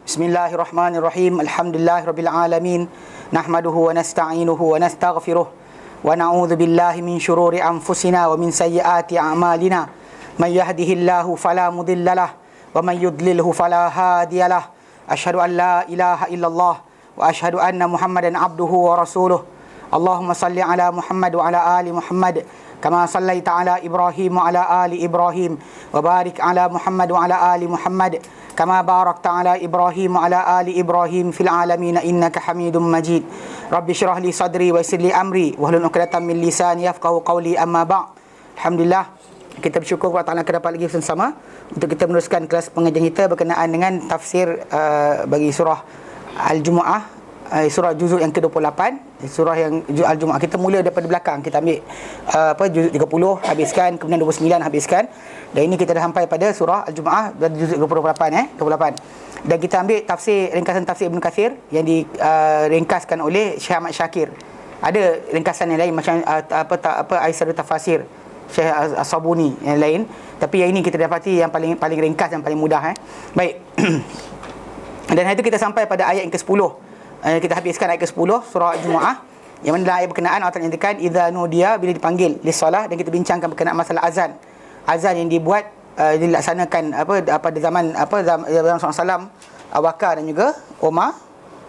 Bismillahirrahmanirrahim. Alhamdulillahirabbil alamin. Nahmaduhu wa nasta'inuhu wa nastaghfiruh. Wa na'udzu billahi min shururi anfusina wa min sayyiati a'malina. May yahdihillahu fala mudhillalah wa may yudlilhu fala hadiyalah. Asyhadu an la ilaha illallah wa asyhadu anna Muhammadan abduhu wa rasuluh. Allahumma salli ala Muhammad wa ala ali Muhammad kama sallaita ala Ibrahim wa ala ali Ibrahim wa barik ala Muhammad wa ala ali Muhammad kama barakta ala Ibrahim wa ala ali Ibrahim fil alamin innaka Hamidum Majid. Rabbi shrah li sadri wa yassir li amri wahlul 'uqdatam min lisani yafqahu qawli, amma ba'd. Alhamdulillah, kita bersyukur kepada Allah kerana dapat lagi bersama untuk kita meneruskan kelas pengajian kita berkenaan dengan tafsir bagi surah Al-Jumu'ah, surah juzuk yang ke-28, surah yang Al-Jumu'ah. Kita mula daripada belakang, kita ambil juzuk 30 habiskan, kemudian 29 habiskan, dan ini kita dah sampai pada surah Al-Jumu'ah dan juzuk 28 dan kita ambil ringkasan tafsir Ibn Katsir yang diringkaskan oleh Syekh Ahmad Syakir. Ada ringkasan yang lain macam Aisar Tafasir Syekh As-Sabuni yang lain, tapi yang ini kita dapati yang paling ringkas dan paling mudah. Baik. Dan hari itu kita sampai pada ayat yang ke-10. Kita habiskan ayat ke-10 surah Al-Jumu'ah, yang mana dalam ayat berkenaan Allah Ta'ala nyatakan idza nudiya, bila dipanggil lis-solah, dan kita bincangkan berkenaan masalah azan yang dibuat dilaksanakan pada zaman Rasulullah SAW, Abu Bakar dan juga Umar,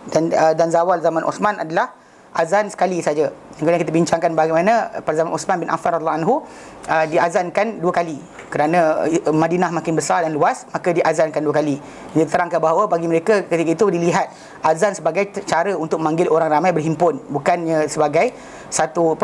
dan zawal zaman Osman adalah azan sekali saja. Kemudian kita bincangkan bagaimana pada zaman Uthman bin Affan radhiyallahu anhu diazankan 2 kali kerana Madinah makin besar dan luas, maka diazankan 2 kali. Dia terangkan bahawa bagi mereka ketika itu dilihat azan sebagai cara untuk memanggil orang ramai berhimpun, bukannya sebagai satu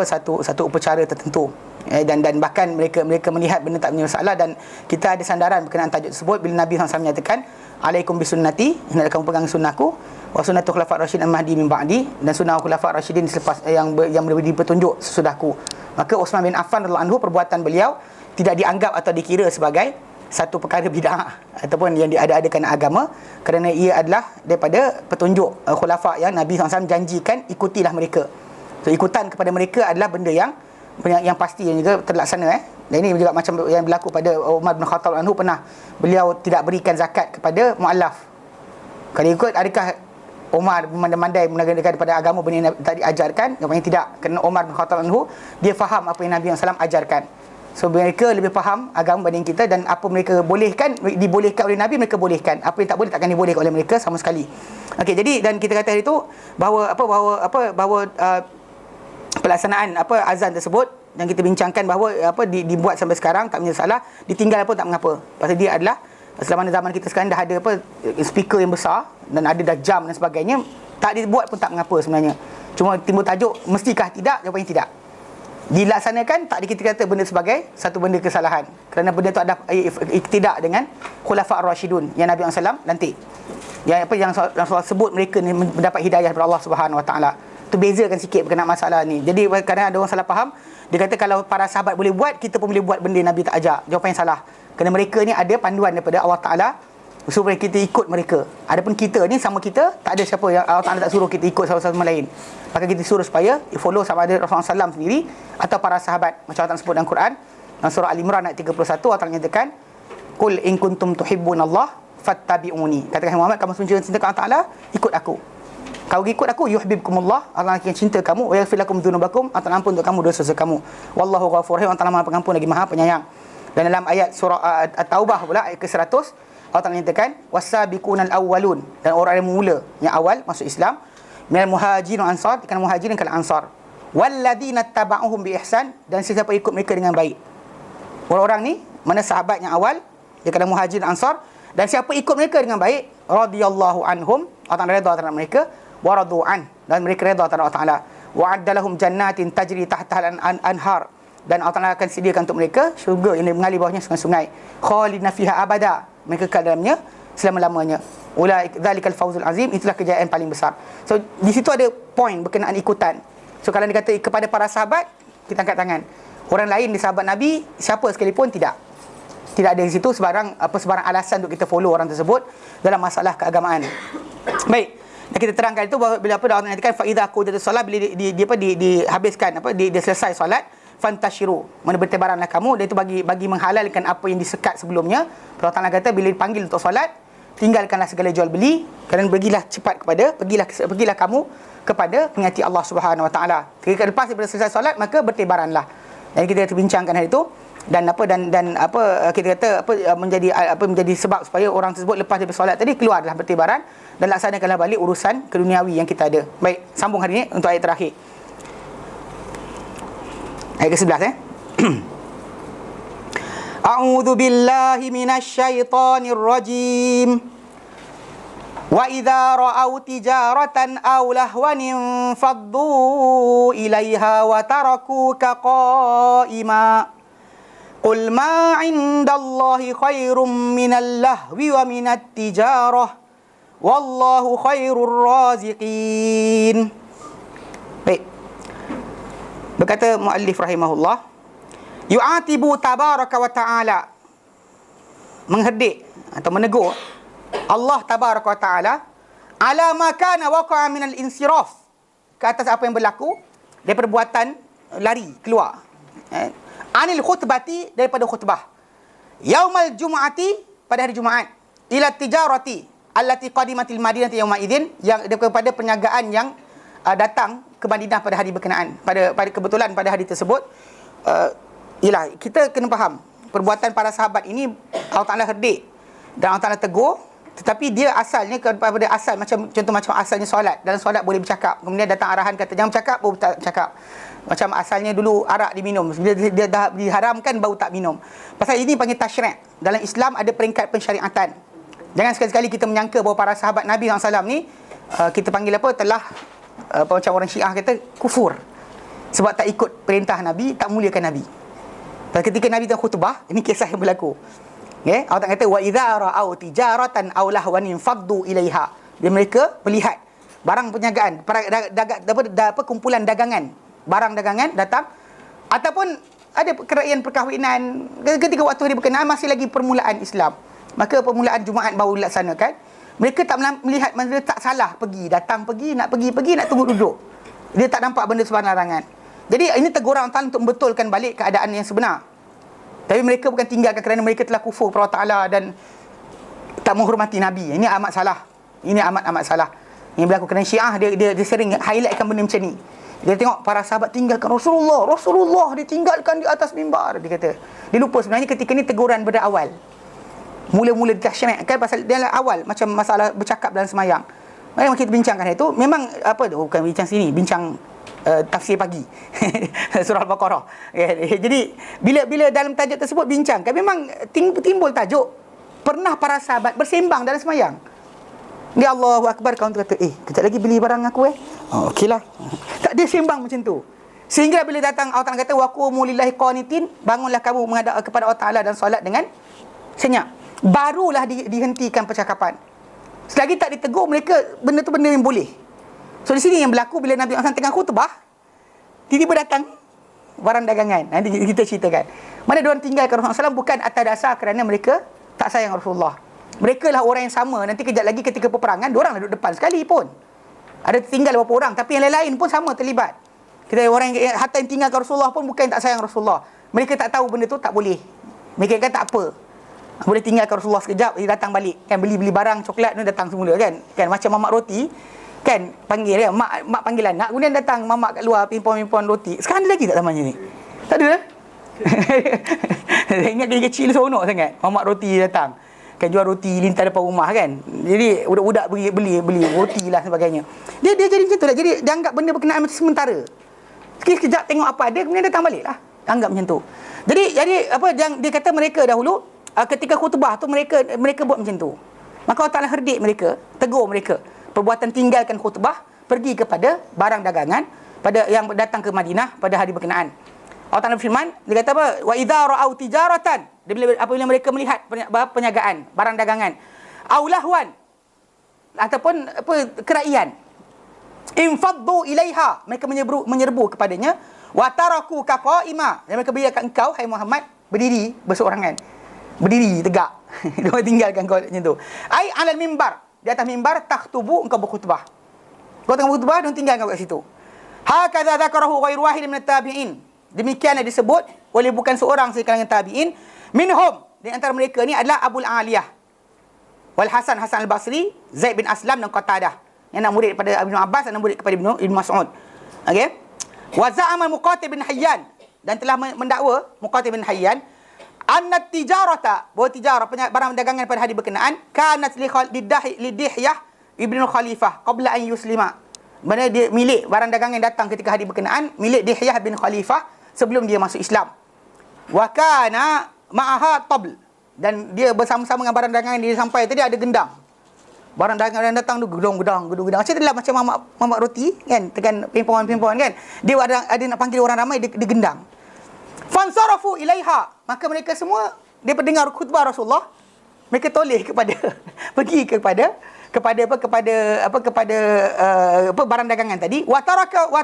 upacara tertentu. Dan bahkan mereka melihat benda tak punya masalah, dan kita ada sandaran berkenaan tajuk tersebut bila Nabi SAW menyatakan alaikum bisunnati, hendaklah kamu pegang sunnahku, wa sunnatul khulafa' rasyidin mahdi min ba'di, dan sunnah khulafa' rasyidin selepas yang memberi petunjuk sesudahku. Maka Uthman bin Affan radhiyallahu anhu, perbuatan beliau tidak dianggap atau dikira sebagai satu perkara bid'ah ataupun yang diada-adakan agama, kerana ia adalah daripada petunjuk khulafa' yang Nabi SAW janjikan ikutilah mereka. So ikutan kepada mereka adalah benda yang pasti yang juga terlaksana. Dan ini juga macam yang berlaku pada Umar bin Khattab anhu, pernah beliau tidak berikan zakat kepada mu'allaf. Kalau ikut, adakah Umar memandai menegakkan daripada agama benda yang tak diajarkan? Jawapannya tidak, kerana Umar bin Khattab anhu dia faham apa yang Nabi SAW ajarkan. So mereka lebih faham agama berbanding kita, dan apa mereka bolehkan, dibolehkan oleh Nabi, mereka bolehkan. Apa yang tak boleh, takkan dibolehkan oleh mereka sama sekali. Okey, jadi dan kita kata hari itu bahawa pelaksanaan azan tersebut, dan kita bincangkan bahawa dibuat sampai sekarang tak punya salah, ditinggal pun tak mengapa. Pasal dia adalah selama zaman kita sekarang dah ada speaker yang besar dan ada dah jam dan sebagainya, tak dibuat pun tak mengapa sebenarnya. Cuma timbul tajuk mestikah tidak, jawapannya tidak. Dilaksanakan tak kita kata benda sebagai satu benda kesalahan, kerana benda tu ada iktidak dengan khulafa' ar-rasyidun yang Nabi SAW lantik. Yang Rasulullah sebut mereka ni mendapat hidayah daripada Allah Subhanahu Wa Taala. Tu bezakan sikit berkenaan masalah ni. Jadi kadang ada orang salah faham, dia kata kalau para sahabat boleh buat, kita pun boleh buat benda Nabi tak ajar. Jawapan yang salah. Kerana mereka ni ada panduan daripada Allah Ta'ala supaya kita ikut mereka. Adapun kita ni sama kita, tak ada siapa yang Allah Ta'ala tak suruh kita ikut sama lain. Maka kita suruh supaya follow sama ada Rasulullah SAW sendiri atau para sahabat. Macam Allah Ta'ala sebut dalam Quran, dalam surah Al-Imran ayat 31, Allah Ta'ala nyatakan qul in kuntum tuhibbunallah fattabi'uni. Katakan Muhammad, kamu cinta Allah Ta'ala, ikut aku. Kau ikut aku, yuhibbukumullah, Allah akan cinta kamu, wa yaghfir lakum dzunubakum, Allah ampun untuk kamu dosa-dosa kamu. Wallahu ghafurur rahim, Allah Maha Pengampun lagi Maha Penyayang. Dan dalam ayat surah At-Taubah pula ayat ke-100, Allah Ta'ala nyatakan wasabiqunal awwalun, dan orang yang mula yang awal masuk Islam, minal muhajirin wal ansar, kan muhajirin kal ansar, walladzina tabauhum bi ihsan, dan sesiapa ikut mereka dengan baik. Orang-orang ni mana sahabat yang awal, dia kata muhajirin ansar, dan siapa ikut mereka dengan baik, radhiyallahu anhum, Allah Ta'ala redha terhadap mereka, wa radu'an, dan mereka redha terhadap Allah Ta'ala, wa addalahum jannatin tajri tahtaha al-anhar, dan Allah Ta'ala akan sediakan untuk mereka syurga yang mengalir bawahnya sungai-sungai, khalidina fiha abada, mereka kekal dalamnya selama-lamanya. Ulaika dzalikal fawzul azim, itulah kejayaan paling besar. So di situ ada poin berkenaan ikutan. So kalau dikata kepada para sahabat, kita angkat tangan. Orang lain di sahabat Nabi, siapa sekalipun tidak ada di situ sebarang alasan untuk kita follow orang tersebut dalam masalah keagamaan. Baik. Dan kita terangkan itu bahawa bila Allah nyatakan fa idza qudiyatus shalah, bila dihabiskan dia selesai solat, fantashiru, mana bertebaranlah kamu, dan itu bagi menghalalkan apa yang disekat sebelumnya. Allah Ta'ala kata bila dipanggil untuk solat, tinggalkanlah segala jual beli, kerana pergilah kamu kepada pengasihan Allah Subhanahu Wa Taala. Ketika lepas daripada selesai solat, maka bertebaranlah. Jadi kita terbincangkan hari itu, dan kita kata menjadi sebab supaya orang tersebut lepas daripada solat tadi keluarlah bertebaran dan laksanakanlah balik urusan keduniawi yang kita ada. Baik, sambung hari ini untuk ayat terakhir. Ayat ke-11 A'udzu billahi minasyaitonir rajim. Wa idza ra'au tijaratan aw lahwan faddu ilaiha wa tarakuka qa'ima. Qul ma 'indallahi khairum minal lahwi wa minat tijarah. Wallahu khairur raziqin. Baik. Berkata muallif rahimahullah, yu'atibu tabaraka wa ta'ala, mengherdik atau menegur Allah tabaraka wa ta'ala ala ma kana waqa'a min al-insiraf, ke atas apa yang berlaku dari perbuatan lari keluar anil khutbati, daripada khutbah, yaumal jumu'ati, pada hari Jumaat, ila tijarati allati qadimatil madinati yauma idzin, yang daripada perniagaan yang datang ke Madinah pada hari berkenaan, pada kebetulan pada hari tersebut. Ialah kita kena faham perbuatan para sahabat ini Allah Ta'ala herdik dan Allah Ta'ala tegur, tetapi dia asalnya kepada asal, macam asalnya solat. Dalam solat boleh bercakap, kemudian datang arahan kata jangan bercakap, baru tak cakap. Macam asalnya dulu arak diminum, bila dia dah diharamkan baru tak minum. Pasal ini panggil tasyri'. Dalam Islam ada peringkat pensyariatan. Jangan sekali-sekali kita menyangka bahawa para sahabat Nabi SAW ni kita panggil telah macam orang Syiah kata kufur, sebab tak ikut perintah Nabi, tak muliakan Nabi. Dan ketika Nabi tengah khutbah, ini kisah yang berlaku. Allah kata wa idza ra'au tijaratan aw lahwan faddu ilaiha. Dia mereka melihat barang perniagaan, kumpulan dagangan, barang dagangan datang, ataupun ada kerajaan perkahwinan ketika waktu hari berkenaan, masih lagi permulaan Islam, maka permulaan Jumaat baru dilaksanakan. Mereka tak melihat, mereka tak salah nak pergi, nak tunggu duduk. Dia tak nampak benda sembarangan. Jadi ini teguran Allah untuk membetulkan balik keadaan yang sebenar. Tapi mereka bukan tinggalkan kerana mereka telah kufur kepada Allah Ta'ala dan tak menghormati Nabi. Ini amat salah. Amat salah. Yang berlaku kerana Syiah, dia sering highlightkan benda macam ni. Dia tengok para sahabat tinggalkan Rasulullah ditinggalkan di atas mimbar, dia kata. Dia lupa sebenarnya ketika ni teguran pada awal. Mula-mula ditasyri' kan, pasal dia awal macam masalah bercakap dalam semayang. Mari kita bincangkan itu. Memang bukan bincang sini, bincang tafsir pagi surah Al-Baqarah. Jadi bila dalam tajuk tersebut bincangkan, memang timbul tajuk pernah para sahabat bersembang dalam semayang. Dia Allahu Akbar, kawan tu kata kejap lagi beli barang aku okeylah. Tak, dia sembang macam tu. Sehingga bila datang Allah Ta'ala kata waqumu lillahi qanitin, bangunlah kamu menghadap kepada Allah Ta'ala dan solat dengan senyap. Barulah dihentikan percakapan. Selagi tak ditegur mereka, benda tu benda yang boleh. So di sini yang berlaku bila Nabi SAW tengah khutbah, tiba-tiba datang barang dagangan. Nanti kita ceritakan. Mana diorang tinggalkan Rasulullah SAW bukan atas dasar kerana mereka tak sayang Rasulullah. Mereka lah orang yang sama. Nanti kejap lagi ketika peperangan, diorang duduk depan sekali pun. Ada tinggal beberapa orang, tapi yang lain-lain pun sama terlibat. Kita orang yang hatta yang tinggalkan Rasulullah pun bukan tak sayang Rasulullah. Mereka tak tahu benda tu tak boleh. Mereka kata tak apa, boleh tinggalkan Rasulullah sekejap, dia datang balik kan, beli barang coklat ni datang semula kan macam mamak roti kan, panggil kan, mak panggil anak, kemudian datang mamak kat luar pimpon roti. Sekarang ada lagi tak namanya ni? Tak ada. Saya ingat dia kecil seronok sangat, mamak roti datang kan, jual roti lintas depan rumah kan. Jadi budak-budak beli roti lah sebagainya. Dia jadi macam tu lah. Jadi dia anggap benda berkenaan macam sementara. Sekejap tengok apa ada, kemudian datang balik lah. Anggap macam tu. Jadi dia kata mereka dahulu ketika khutbah tu mereka buat macam tu. Maka Allah Ta'ala herdik mereka, tegur mereka. Perbuatan tinggalkan khutbah, pergi kepada barang dagangan pada yang datang ke Madinah pada hari berkenaan. Allah Ta'ala berfirman, dia kata apa? Wa idza ra'au tijaratan, apabila mereka melihat perniagaan, barang dagangan, aw lahwan, ataupun keraian, infaddu ilaiha, mereka menyerbu kepadanya, wa taraku ka qa'ima, dan mereka biarkan engkau hai Muhammad berdiri berseorangan, berdiri tegak. Dia tinggalkan kau macam tu. Ai alal mimbar, di atas mimbar takhtubu, engkau berkhutbah. Kau tengah berkhutbah, dia tinggal kau kat situ. Hakadza dzakarahu ghairu wahid min at-tabi'in. Demikian yang disebut oleh bukan seorang dari kalangan tabi'in. Minhum, di antara mereka ni adalah Abul Aliyah. Wal Hasan Al-Basri, Zaid bin Aslam dan Qatadah. Yang nak murid daripada Ibnu Abbas dan murid kepada Ibnu Mas'ud. Okey. Wa za'ama Muqatil bin Hayyan, dan telah mendakwa Muqatil bin Hayyan anna tijarata, bahawa tijarah barang dagangan pada hari berkenaan kanat li Dihyah ibnu Khalifah qabla an yuslima. Mana dia milik barang dagangan datang ketika hari berkenaan milik Dihyah bin Khalifah sebelum dia masuk Islam. Wa kana ma'aha tabl, dan dia bersama-sama dengan barang dagangan dia sampai tadi ada gendang. Barang dagangan datang tu gedung-gedang. Macam itulah macam mamak roti kan, tekan pimpuan-pimpuan kan. Dia ada nak panggil orang ramai, dia gendang. Fansarafu ilaiha, maka mereka semua dia mendengar khutbah Rasulullah, mereka toleh kepada pergi kepada barang dagangan tadi. Wa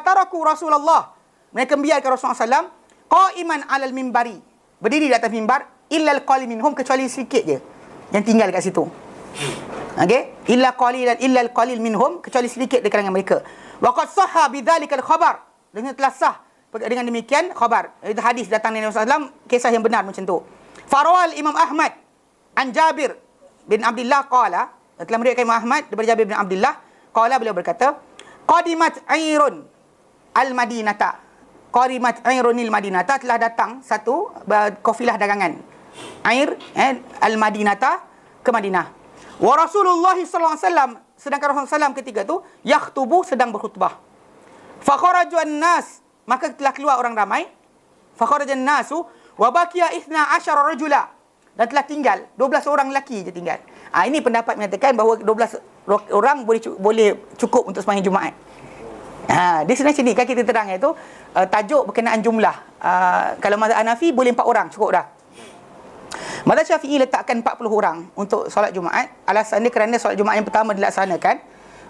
taraku Rasulullah, mereka membiarkan Rasulullah SAW qa'iman 'alal mimbari, berdiri di atas mimbar, illal qalil minhum, kecuali sedikit je yang tinggal kat situ. Okey, illa qalil minhum, kecuali sedikit di kalangan mereka. Wa qad sahha bidzalikal khabar, dengan telah sah dengan demikian khabar, itu hadis datang dari Rasulullah SAW, kisah yang benar macam tu. Farawal Imam Ahmad an Jabir bin Abdullah qala, telah meriwayatkan Imam Ahmad daripada Jabir bin Abdullah qala, beliau berkata, qadimat airun al-Madinata, qadimat airunil Madinata, telah datang satu kafilah dagangan air al-Madinata ke Madinah. Wa Rasulullah sallallahu alaihi wasallam, sedangkan Rasulullah SAW ketika tu yakhtubu, sedang berkhutbah. Fa kharajan nas, maka telah keluar orang ramai. Fa kharajan nasu wa baqiya 12 rajula, dan telah tinggal 12 orang lelaki je tinggal. Ini pendapat menyatakan bahawa 12 orang boleh cukup untuk sembahyang Jumaat. Dia sebenarnya sini kan kita terang iaitu tajuk berkenaan jumlah. Kalau mazhab Hanafi boleh 4 orang cukup dah. Mazhab Syafi'i letakkan 40 orang untuk solat Jumaat. Alasan dia kerana solat Jumaat yang pertama dilaksanakan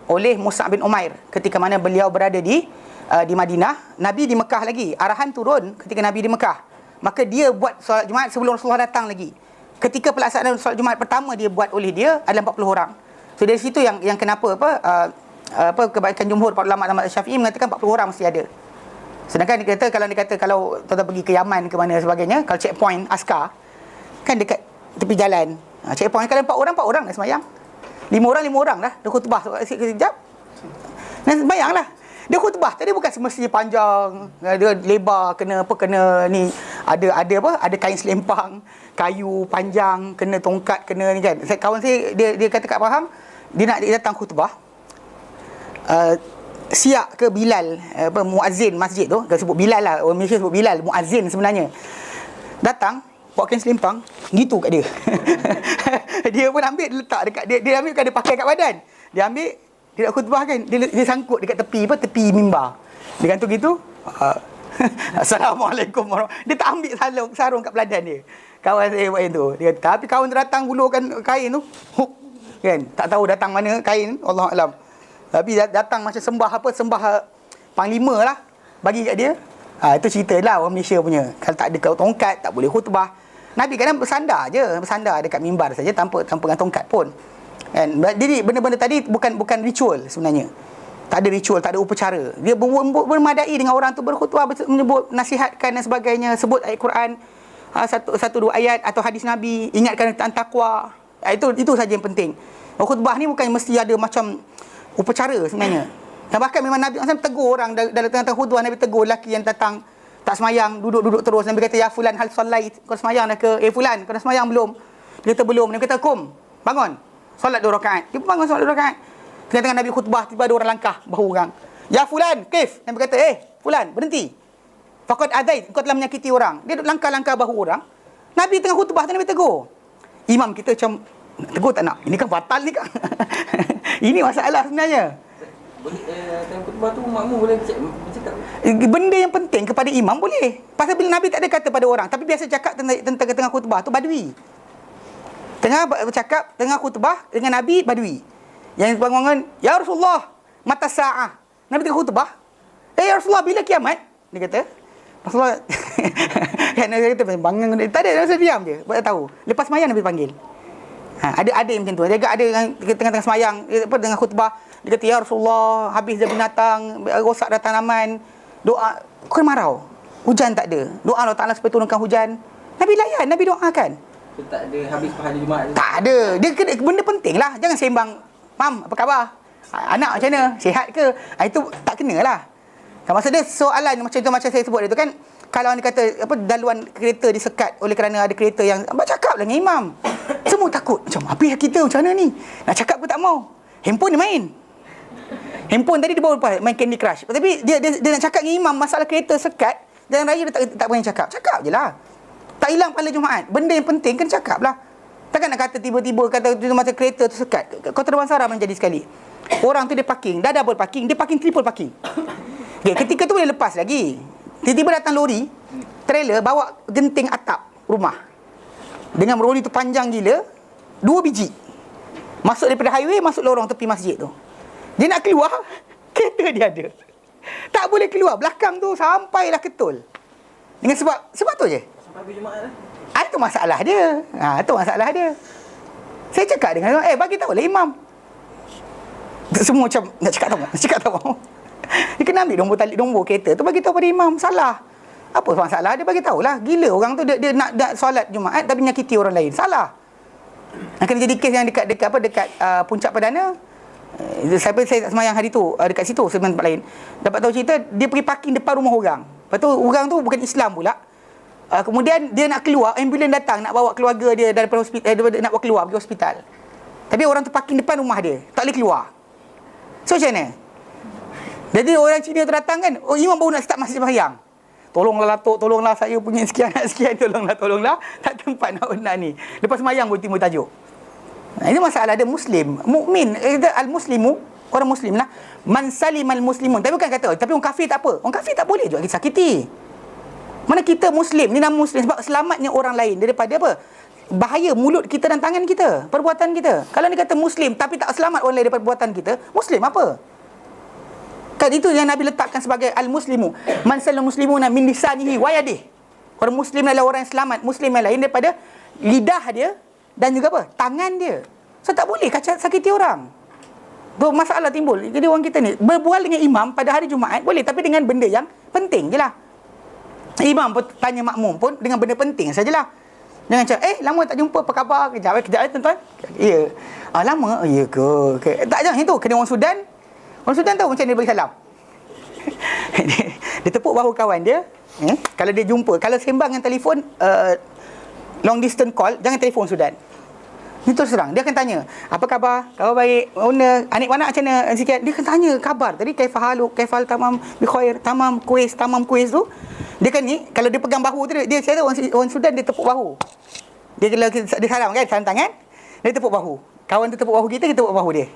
oleh Mus'ab bin Umair ketika mana beliau berada di Madinah. Nabi di Mekah lagi. Arahan turun ketika Nabi di Mekah. Maka dia buat solat Jumaat sebelum Rasulullah datang lagi. Ketika pelaksanaan solat Jumaat pertama dia buat oleh dia adalah 40 orang. So dari situ yang kenapa kebaikan jumhur para ulama mazhab Syafi'i mengatakan 40 orang mesti ada. Sedangkan dia kata kalau tuan-tuan pergi ke Yaman ke mana sebagainya, kalau checkpoint askar kan dekat tepi jalan. Checkpoint kalau 4 orang dah sembahyang. 5 orang dah. Dia khutbah sekejap. Dan sembahyang lah. Dia khutbah tadi bukan semestinya panjang, dia lebar, kena ni ada kain selempang, kayu panjang, kena tongkat, kena ni kan. Kawan saya dia kata kat faham, dia datang khutbah. Siap ke Bilal, muazzin masjid tu, dia sebut Bilal lah, orang Malaysia sebut Bilal, muazzin sebenarnya. Datang bawa kain selempang gitu kat dia. Dia pun ambil, dia letak dekat dia ambil, kan dia pakai kat badan. Dia ambil, dia nak khutbah kan, dia sangkut dekat tepi mimbar. Dia gantung gitu. Assalamualaikum warahmatullahi. Dia tak ambil sarung kat peladan dia. Kawan saya buat itu. Dia kata, tapi kawan datang hulurkan kain tu. Kan, tak tahu datang mana kain, Allah alam. Tapi datang macam sembah panglima lah bagi kat dia. Itu cerita lah orang Malaysia punya. Kalau tak ada tongkat, tak boleh khutbah. Nabi kadang bersandar dekat mimbar saja tanpa dengan tongkat pun. Kan? Jadi benda-benda tadi bukan ritual sebenarnya. Tak ada ritual, tak ada upacara. Dia bermadai dengan orang tu berkhutbah, menyebut, nasihatkan dan sebagainya, sebut ayat Quran, satu dua ayat atau hadis Nabi, ingatkan tentang takwa. Itu saja yang penting. Khutbah ni bukan mesti ada macam upacara sebenarnya. Dan bahkan memang Nabi SAW tegur orang dalam tengah-tengah khutbah. Nabi tegur lelaki yang datang tak semayang, duduk terus. Nabi kata, ya fulan hal sallait, kau semayang dah ke? Fulan, kau dah semayang belum? Dia kata belum. Nabi kata, kum, bangun, solat 2 rakaat. Dia bangun solat 2 rakaat. Tengah-tengah Nabi khutbah, tiba ada orang langkah bahu orang. Ya fulan, kif. Nabi kata, fulan, berhenti. Faqad adait, kau telah menyakiti orang. Dia duduk langkah-langkah bahu orang. Nabi tengah khutbah, Nabi tegur. Imam kita macam, tegur tak nak? Ini kan batal ni kan? Ini masalah sebenarnya. Dalam khutbah tu makmum boleh bercakap. Benda yang penting kepada imam boleh. Pasal bila Nabi tak ada kata pada orang, tapi biasa cakap tengah khutbah tu badui. Tengah bercakap tengah khutbah dengan Nabi badui. Yang bangun, ya Rasulullah, mata sa'ah. Nabi tengah khutbah. Ya Rasulullah, bila kiamat? Dia kata. Rasulullah kan dia kata bangun, tak ada, rasa diam je, buat tak tahu. Lepas sembahyang Nabi panggil. Ada yang macam tu. Dia ada yang tengah-tengah sembahyang, tengah khutbah, dia kata, ya Rasulullah, habis dah binatang, rosak dah tanaman, doa, kau marau, hujan tak ada, doa Allah Ta'ala supaya turunkan hujan. Nabi layan, Nabi doakan. Tak ada habis pahala Jumaat tu. Tak ada. Dia kena, benda penting lah. Jangan sembang, "Mam, apa khabar? Anak macam mana? Sihat ke?" Itu tak kena lah. Kan, maksud dia soalan macam tu, macam saya sebut itu kan, kalau anda kata apa daluan kereta disekat oleh kerana ada kereta yang cakap lah dengan imam. Semua takut. Macam apa yang kita macam mana ni? Nak cakap pun tak mau. Handphone dia main. Handphone tadi dia bawa main Candy Crush. Tapi dia nak cakap dengan imam masalah kereta sekat, jalan raya dia tak berani cakap. Cakap je lah. Tak hilang pahala Jumaat. Benda yang penting kan cakap lah. Takkan nak kata tiba-tiba kata masa kereta tu sekat. Kota Damansara menjadi sekali. Orang tu dia parking, dah double parking, dia parking triple parking. Okay, ketika tu boleh lepas lagi. Tiba-tiba datang lori, trailer bawa genting atap rumah. Dengan lori tu panjang gila, 2 biji. Masuk daripada highway, masuk lorong tepi masjid tu. Dia nak keluar, kereta dia ada. Tak boleh keluar, belakang tu sampailah ketul. Dengan sebab tu je. Sampai habis Jumaat lah. Itu masalah dia. Itu masalah dia. Saya cakap dengan dia, bagi tahu lah imam. Semua macam nak cakap tak mau. Dia kena ambil nombor kereta tu bagi tahu pada imam. Salah. Apa masalah dia bagi tahulah. Gila orang tu dia nak solat Jumaat tapi menyakiti orang lain. Salah. Akan jadi kes yang dekat Puncak Perdana. Saya semayang hari tu dekat situ sebenarnya tempat lain. Dapat tahu cerita dia pergi parking depan rumah orang. Lepas tu orang tu bukan Islam pula. Kemudian dia nak keluar, ambulans datang nak bawa keluarga dia daripada hospital, nak bawa keluar pergi hospital. Tapi orang tu parking depan rumah dia, tak boleh keluar. So macam mana? Jadi orang Cina tu datang kan, imam baru nak start masjid sembahyang. Tolonglah Datuk, tolonglah saya punya sekian, tolonglah. Tak tempat nak ni. Lepas sembahyang boleh timbul tajuk. Ini masalah dia Muslim, mukmin, al-muslimu, orang Muslim lah. Man salimal muslimun. Tapi bukan kata, tapi orang kafir tak apa. Orang kafir tak boleh juga kita sakiti. Mana kita Muslim, ni nama Muslim sebab selamatnya orang lain daripada apa? Bahaya mulut kita dan tangan kita, perbuatan kita. Kalau dia kata Muslim tapi tak selamat orang lain daripada perbuatan kita, Muslim apa? Kan itu yang Nabi letakkan sebagai al-muslimu. Man salal muslimuna min lisanihi wa yadihi. Orang Muslim adalah orang yang selamat, Muslim yang lain daripada lidah dia dan juga apa? Tangan dia. So tak boleh sakiti orang. Tu masalah timbul. Jadi orang kita ni berbual dengan imam pada hari Jumaat boleh, tapi dengan benda yang penting je lah. Imam pun tanya makmum pun dengan benda penting sajalah. Jangan cakap, lama tak jumpa, apa khabar? Kejap tuan-tuan. Ya. Lama? Ya ke? Tak, jangan itu. Kena orang Sudan. Orang Sudan tahu macam dia bagi salam. Dia tepuk bahu kawan dia. Kalau dia jumpa, kalau sembang dengan telefon, long distance call, jangan telefon Sudan. Ini terus terang. Dia akan tanya, apa khabar? Khabar baik? Mana? Anik mana macam mana? Sikit. Dia akan tanya khabar. Tadi kaifal tamam bi khair, tamam kuis tu. Dia kan ni, kalau dia pegang bahu tu, dia saya tahu orang Sudan dia tepuk bahu. Dia salam kan, salam tangan. Dia tepuk bahu. Kawan tu tepuk bahu kita tepuk bahu dia.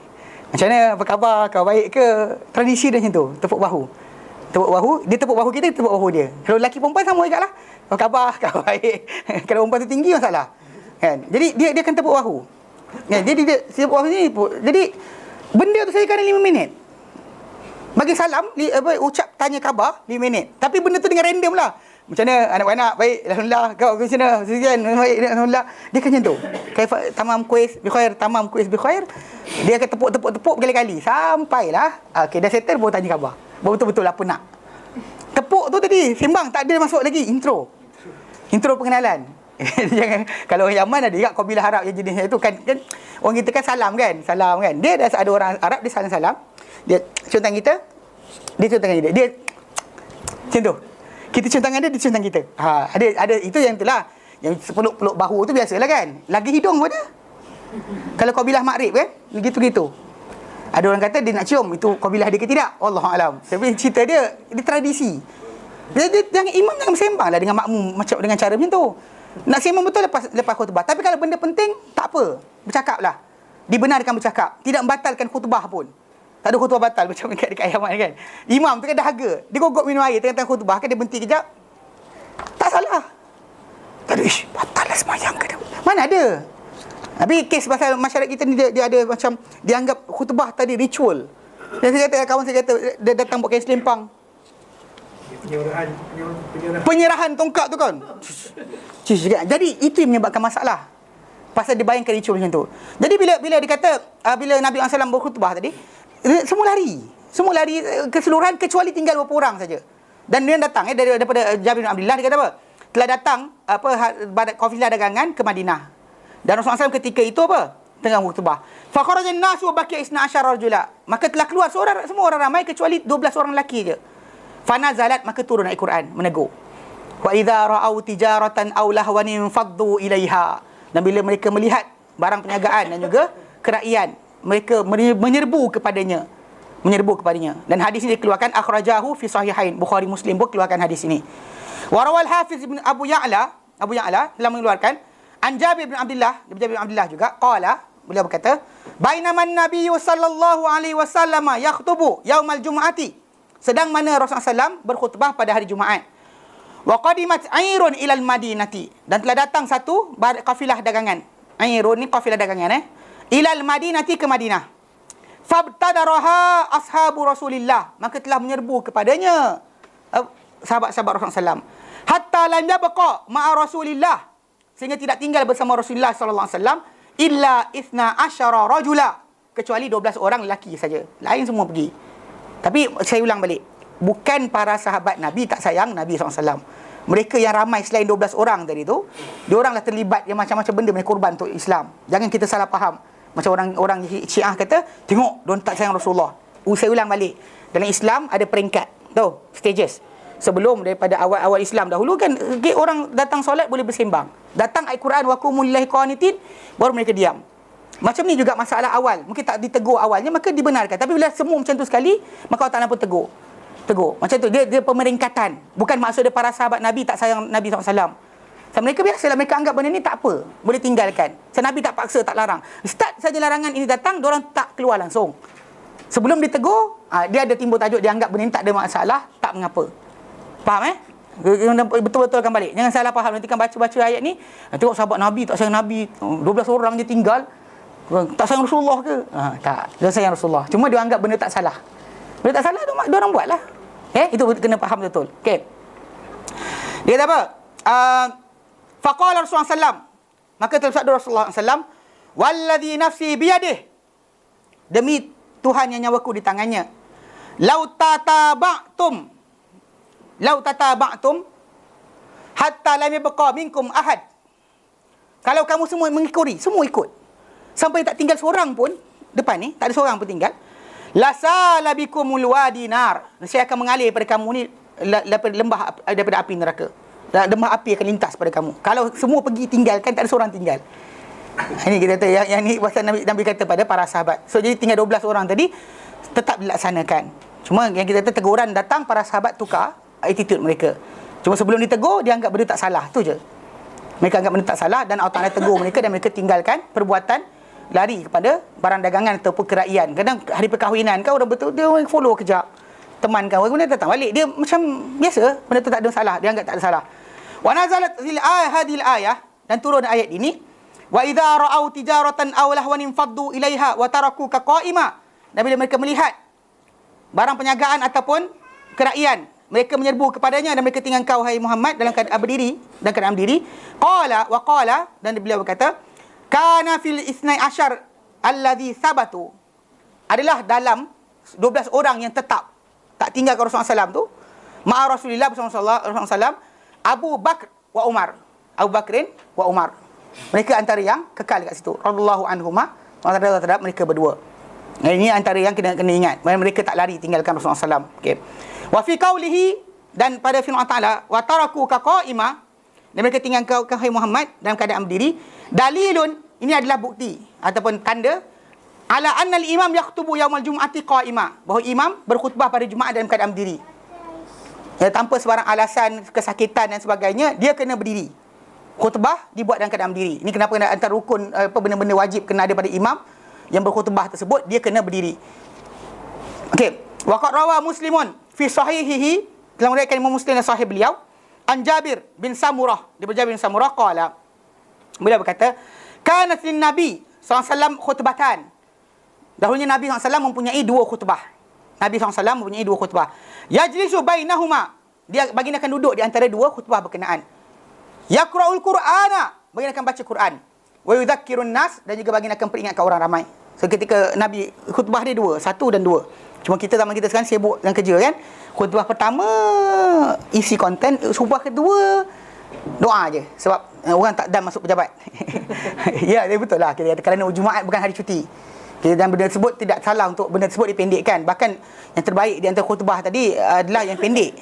Macam mana? Apa khabar? Kau baik ke? Tradisi dia macam tu, tepuk bahu. Tepuk bahu, dia tepuk bahu kita tepuk bahu dia. Kalau lelaki perempuan sama juga lah. Apa khabar? Kau baik. Kalau perempuan tu tinggi masalah. Kan? Jadi dia akan tepuk bahu. Kan? Jadi dia tepuk bahu ni. Jadi benda tu saya kena 5 minit. Bagi salam, ucap tanya khabar 5 minit. Tapi benda tu dengan random lah. Macam mana anak-anak? Baik, alhamdulillah. Kau macam mana? Sekian, baik, alhamdulillah. Dia kan macam tu. Tamam kuis bi khair, tamam kuis bi khair. Dia akan tepuk berkali-kali sampailah okey dah settle, baru tanya khabar. Baru betul-betul apa nak. Tepuk tu tadi sembang tak ada masuk lagi intro pengenalan. Jangan, kalau orang Yaman ada juga kabilah Arab yang jenis itu kan orang kita kan salam kan. Dia ada orang Arab dia salam. Dia cium tangan kita. Dia cium tangan dia. Macam tu. Kita cium tangan dia cium tangan kita. Ada itu yang itulah. Yang peluk bahu tu biasalah kan. Lagi hidung pun ada. Kalau kabilah Maghrib kan, gitu-gitu. Ada orang kata dia nak cium, itu kabilah dia ke tidak? Wallahualam. Tapi cerita dia tradisi. Jadi jangan sembanglah dengan makmum macam dengan cara macam tu. Nak sembang betul lepas khutbah. Tapi kalau benda penting, tak apa. Bercakaplah. Dibenarkan bercakap. Tidak membatalkan khutbah pun. Tak ada khutbah batal macam dekat Yaman kan. Imam tu kan dahaga. Dia gogok minum air tengah-tengah khutbah kan, dia berhenti kejap. Tak salah. Tak ada, batal lah semayang ke dia. Mana ada? Tapi kes pasal masyarakat kita ni dia ada macam dianggap khutbah tadi ritual. Dan saya kata, kawan saya kata dia datang buat kain selempang. Penyerahan tongkat tu kan. Jadi itu yang menyebabkan masalah. Pasal dia bayangkan ritual macam tu. Jadi bila dia kata bila Nabi SAW berkhutbah tadi, semua lari keseluruhan kecuali tinggal beberapa orang saja. Dan dia datang daripada Jabir bin Abdullah, dia kata apa? Telah datang kafilah dagangan ke Madinah. Dan Rasulullah SAW ketika itu apa? Tengah khutbah. Fa kharajan nasu wa baqiya 12 rajula. Maka telah keluar semua orang ramai kecuali 12 orang lelaki je. Fa nazalat, maka turun ayat Quran menegur. Wa idza ra'au tijaratan aw lahwan faddu ilaiha. Dan bila mereka melihat barang perniagaan dan juga keraian, mereka menyerbu kepadanya. Dan hadis ini dikeluarkan akhrajahu fi sahihain. Bukhari Muslim pun keluarkan hadis ini. Wa rawal Hafiz bin Abu Ya'la telah mengeluarkan an Jabir bin Abdullah juga qala, beliau berkata, bainaman nabiyyu sallallahu alaihi wasallam yakhutubu yaumal jumu'ati, sedang mana Rasulullah SAW berkhutbah pada hari Jumaat. Wa qadimat airun ilal madinati, dan telah datang satu kafilah dagangan. Airun ni kafilah dagangan ilal madinati, ke Madinah. Fabtadaraha ashabu Rasulillah, maka telah menyerbu kepadanya sahabat-sahabat Rasulullah SAW. Hatta lam yabqa ma'a Rasulillah, sehingga tidak tinggal bersama Rasulullah sallallahu alaihi wasallam illa 12 rajula, kecuali 12 orang lelaki saja. Lain semua pergi. Tapi saya ulang balik, bukan para sahabat Nabi tak sayang Nabi SAW. Mereka yang ramai selain 12 orang tadi tu, dioranglah terlibat yang macam-macam benda mereka korban untuk Islam. Jangan kita salah faham. Macam orang Syiah kata, tengok diorang tak sayang Rasulullah. Saya ulang balik, dalam Islam ada peringkat, tahu, stages. Sebelum daripada awal Islam dahulu kan, orang datang solat boleh bersembang. Datang ayat Quran wa qumul lillahi qanitin, baru mereka diam. Macam ni juga masalah awal. Mungkin tak ditegur awalnya, maka dibenarkan. Tapi bila semua macam tu sekali, maka Allah Ta'ala pun tegur. Macam tu, dia pemeringkatan. Bukan maksud dia para sahabat Nabi tak sayang Nabi SAW. Mereka biasalah, mereka anggap benda ni tak apa, boleh tinggalkan. Nabi tak paksa, tak larang. Start saja larangan ini datang, diorang tak keluar langsung. Sebelum ditegur, dia ada timbul tajuk, dia anggap benda ni tak ada masalah, tak mengapa. Faham betul-betulkan balik. Jangan salah faham. Nanti kan baca ayat ni, tengok sahabat Nabi tak sayang Nabi, 12 orang je tinggal, tak sayang Rasulullah ke? Tak, dia sayang Rasulullah. Cuma dia anggap benda tak salah. Benda tak salah tu dia orang buatlah. Itu kena faham betul. Okey. Dia kata apa? Faqala Rasulullah sallam, maka bersabda Rasulullah sallam, wallazi nafsi biyadihi, demi Tuhan yang nyawaku di tangannya, lau tataba'tum hatta lam yabqa minkum ahad, kalau kamu semua mengikuti, semua ikut sampai tak tinggal seorang pun depan ni, tak ada seorang pun tinggal, lasala bikumul wadi nar, saya akan mengalir pada kamu ni daripada api neraka. Lembah api akan lintas pada kamu. Kalau semua pergi tinggalkan, tak ada seorang tinggal. Ini kita kata yang ni pasal Nabi kata pada para sahabat. So jadi tinggal 12 orang tadi tetap dilaksanakan. Cuma yang kita kata teguran datang, para sahabat tukar attitude mereka. Cuma sebelum ditegur, dia anggap benda tak salah. Tu je. Mereka anggap benda tak salah dan Allah Ta'ala tegur mereka dan mereka tinggalkan perbuatan lari kepada barang dagangan ataupun keraian. Kadang hari perkahwinan kan orang betul, dia orang follow kejap. Teman kan, orang datang balik, dia macam biasa, benda tu tak ada salah, dia anggap tak ada salah. Wa nazalat hadhil ayah, dan turun ayat ini, wa idza ra'au tijaratan aw lahwan faddu ilaiha wa tarakuka qa'ima, dan bila mereka melihat barang perniagaan ataupun keraian, mereka menyerbu kepadanya dan mereka tinggal kau hai Muhammad dalam keadaan berdiri, qala, dan beliau berkata, kana fil 12 alladhi sabatu, adalah dalam 12 orang yang tetap tak tinggalkan Rasulullah SAW tu, ma'a Rasulillah bersama Rasulullah SAW, Abu Bakr wa Umar. Abu Bakrin wa Umar. Mereka antara yang kekal dekat situ. Radhiyallahu anhuma, terhadap mereka berdua. Ini antara yang kena ingat. Mereka tak lari tinggalkan Rasulullah SAW. Okay. Wa fi qawlihi, dan pada firman Allah Ta'ala, wa taraku ka qa'ima, dan mereka tinggal kau hai Muhammad dalam keadaan berdiri. Dalilun, ini adalah bukti ataupun tanda ala anna al-imam yakhutubu yaumal jum'ati qa'ima, bahawa imam berkhutbah pada Jumaat dalam keadaan berdiri. Tanpa sebarang alasan kesakitan dan sebagainya, dia kena berdiri. Khutbah dibuat dalam keadaan berdiri. Ini kenapa antara rukun benda-benda wajib kena ada pada imam yang berkhutbah tersebut, dia kena berdiri. Okey, wa qad rawa Muslimun fi sahihihi, telah meriwayatkan Imam Muslim dalam sahih beliau, an Jabir bin Samurah, daripada Jabir bin Samurah qala, beliau berkata, kanat lin Nabi SAW khutbatan, dahulunya Nabi SAW mempunyai dua khutbah. Nabi SAW mempunyai dua khutbah. Yajlisu bainahuma, dia baginda akan duduk di antara dua khutbah berkenaan. Yaqra'ul Qur'ana, baginda akan baca Quran. Wa yudzakkirun nas, dan juga baginda akan peringatkan orang ramai. So ketika Nabi khutbah dia dua, satu dan dua. Cuma kita zaman kita sekarang sibuk dengan kerja kan. Khutbah pertama isi konten, khutbah kedua doa je, sebab orang tak dan masuk pejabat. Ya, betul lah. Kerana Jumaat bukan hari cuti. Dan benda tersebut tidak salah untuk benda tersebut dipendekkan. Bahkan yang terbaik di antara khutbah tadi adalah yang pendek.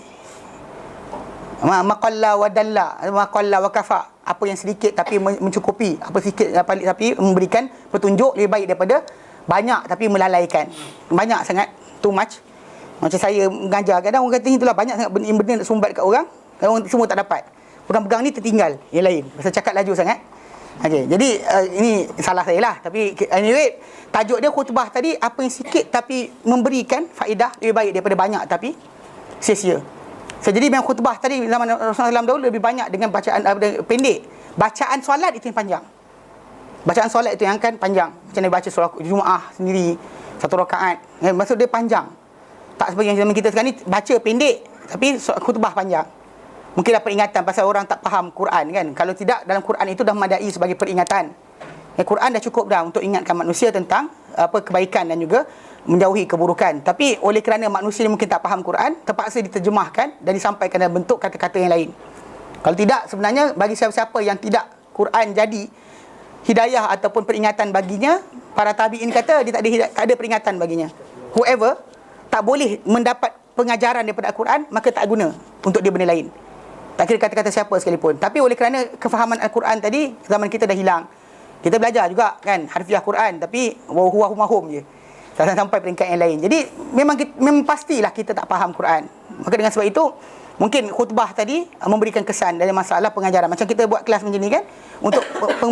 Maqalla wa dalla, maqalla wa kafa. Apa yang sedikit tapi mencukupi, apa sikit tapi memberikan petunjuk, lebih baik daripada banyak tapi melalaikan. Banyak sangat, too much. Macam saya mengajar, kadang orang kata itulah banyak sangat benda nak sumbat kat orang, orang semua tak dapat. Pegang-pegang ni tertinggal yang lain. Pasal cakap laju sangat. Okey, jadi ini salah saya lah. Tapi anyway, tajuk dia khutbah tadi, apa yang sikit tapi memberikan faedah, lebih baik daripada banyak tapi sia-sia. Jadi memang khutbah tadi zaman Rasulullah SAW dahulu lebih banyak dengan bacaan pendek. Bacaan solat itu yang panjang. Bacaan solat itu yang akan panjang. Macam mana baca surah Jumaah sendiri, satu rakaat. Maksud dia panjang. Tak seperti yang zaman kita sekarang ni, baca pendek tapi khutbah panjang. Mungkin ada peringatan pasal orang tak faham Quran kan. Kalau tidak, dalam Quran itu dah memadai sebagai peringatan. Quran dah cukup dah untuk ingatkan manusia tentang kebaikan dan juga menjauhi keburukan. Tapi oleh kerana manusia ni mungkin tak faham Quran, terpaksa diterjemahkan dan disampaikan dalam bentuk kata-kata yang lain. Kalau tidak, sebenarnya bagi siapa-siapa yang tidak Quran jadi hidayah ataupun peringatan baginya, para tabi'in kata dia tak ada peringatan baginya. Whoever tak boleh mendapat pengajaran daripada Al-Quran, maka tak guna untuk dia benda lain. Tak kira kata-kata siapa sekalipun. Tapi oleh kerana kefahaman Al-Quran tadi, zaman kita dah hilang. Kita belajar juga kan harfiah Quran, tapi huwa humahum je. Tak sampai peringkat yang lain. Jadi memang pastilah kita tak faham Quran. Maka dengan sebab itu, mungkin khutbah tadi memberikan kesan dari masalah pengajaran. Macam kita buat kelas macam ni kan, untuk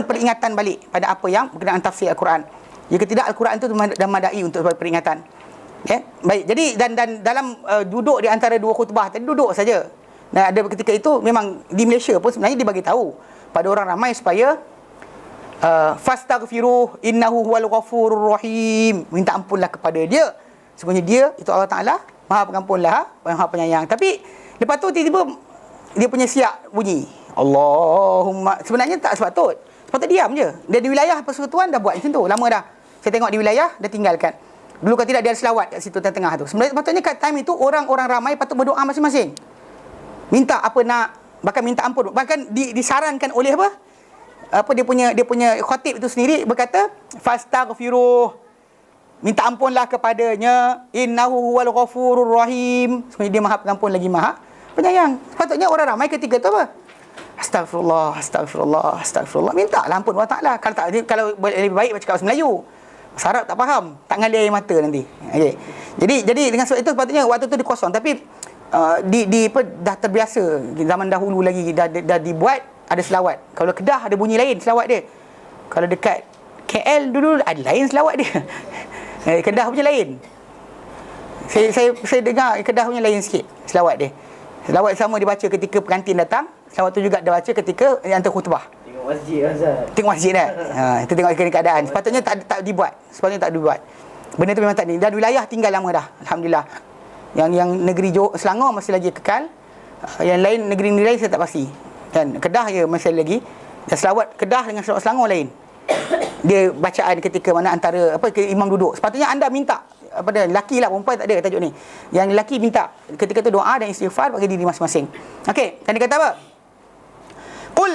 peringatan balik pada apa yang berkenaan tafsir Al-Quran. Jika tidak, Al-Quran itu dah madai untuk peringatan. Okay? Baik, jadi dan dalam duduk di antara dua khutbah tadi, duduk saja. Dan ada ketika itu memang di Malaysia pun sebenarnya dia bagi tahu pada orang ramai supaya fastaghfiruh innahu huwal ghafurur rahim, minta ampunlah kepada dia, sesungguhnya dia itu Allah Taala Maha Pengampun Maha Penyayang. Tapi lepas tu tiba-tiba dia punya siap bunyi Allahumma, sebenarnya tak sepatut diam je. Dia di wilayah persekutuan dah buat macam tu lama dah. Saya tengok di wilayah dah tinggalkan. Dulu kalau tidak dia ada selawat kat situ tengah-tengah tu. Sebenarnya patutnya kat time itu orang-orang ramai patut berdoa masing-masing, minta apa nak, bahkan minta ampun. Bahkan disarankan oleh dia punya khatib itu sendiri berkata fastaghfiruh, minta ampunlah kepadanya, innahu huwal ghafurur rahim, sebenarnya dia Maha Pengampun lagi Maha Penyayang. Sepatutnya orang ramai ketika tu apa? Astagfirullah, astagfirullah, astagfirullah, minta lah ampun Allah Taala. Kalau lebih baik baca kat Melayu. Bahasa Arab tak faham, tak ngalir air mata nanti. Okey. Jadi dengan sebab itu sepatutnya waktu tu dikosong, tapi dah terbiasa. Zaman dahulu lagi dah dibuat ada selawat. Kalau Kedah ada bunyi lain selawat dia. Kalau dekat KL dulu ada lain selawat dia. Kedah punya lain. Saya dengar Kedah punya lain sikit selawat dia. Selawat sama dibaca ketika pengantin datang, selawat tu juga dibaca ketika hantar khutbah. Tengok masjid Azhar. Tengok masjid dah. Itu tengok keadaan. Sepatutnya tak dibuat. Benda tu memang tak ni. Dan wilayah tinggal lama dah, alhamdulillah. Yang negeri Selangor masih lagi kekal. Yang lain negeri-negeri lain saya tak pasti. Kan Kedah je masih lagi. Dan selawat Kedah dengan selawat Selangor lain. Dia bacaan ketika mana antara imam duduk. Sepatutnya anda minta pada lelaki lah, perempuan tak ada tajuk ni. Yang lelaki minta ketika tu doa dan istighfar bagi diri masing-masing. Okey, dan dia kata apa? Qul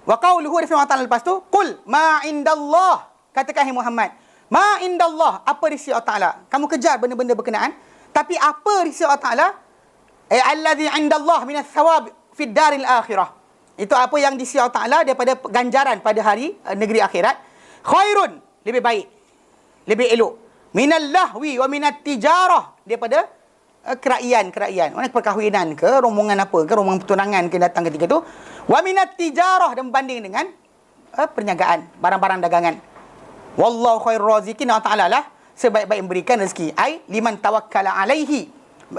wa qauluhu, firman Allah lepas tu, qul ma indallah, katakan hai Muhammad, ma indallah, apa di sisi Allah Taala. Kamu kejar benda-benda berkenaan, tapi apa di sisi Allah Taala? Allazi indallah minas thawab fid daril akhirah. Itu apa yang di sisi Allah Taala daripada ganjaran pada hari negeri akhirat. Khairun, lebih baik, lebih elok. Minal lahwi wa minat tijarah, daripada keraian. Mana perkahwinan ke, rombongan apa ke, rombongan pertunangan ke datang ketika tu. Wa minat tijarah, dan berbanding dengan perniagaan, barang-barang dagangan. Wallahu khairur raziqin, Allah Taala lah sebaik-baik memberikan rezeki. Ai liman tawakkala alaihi.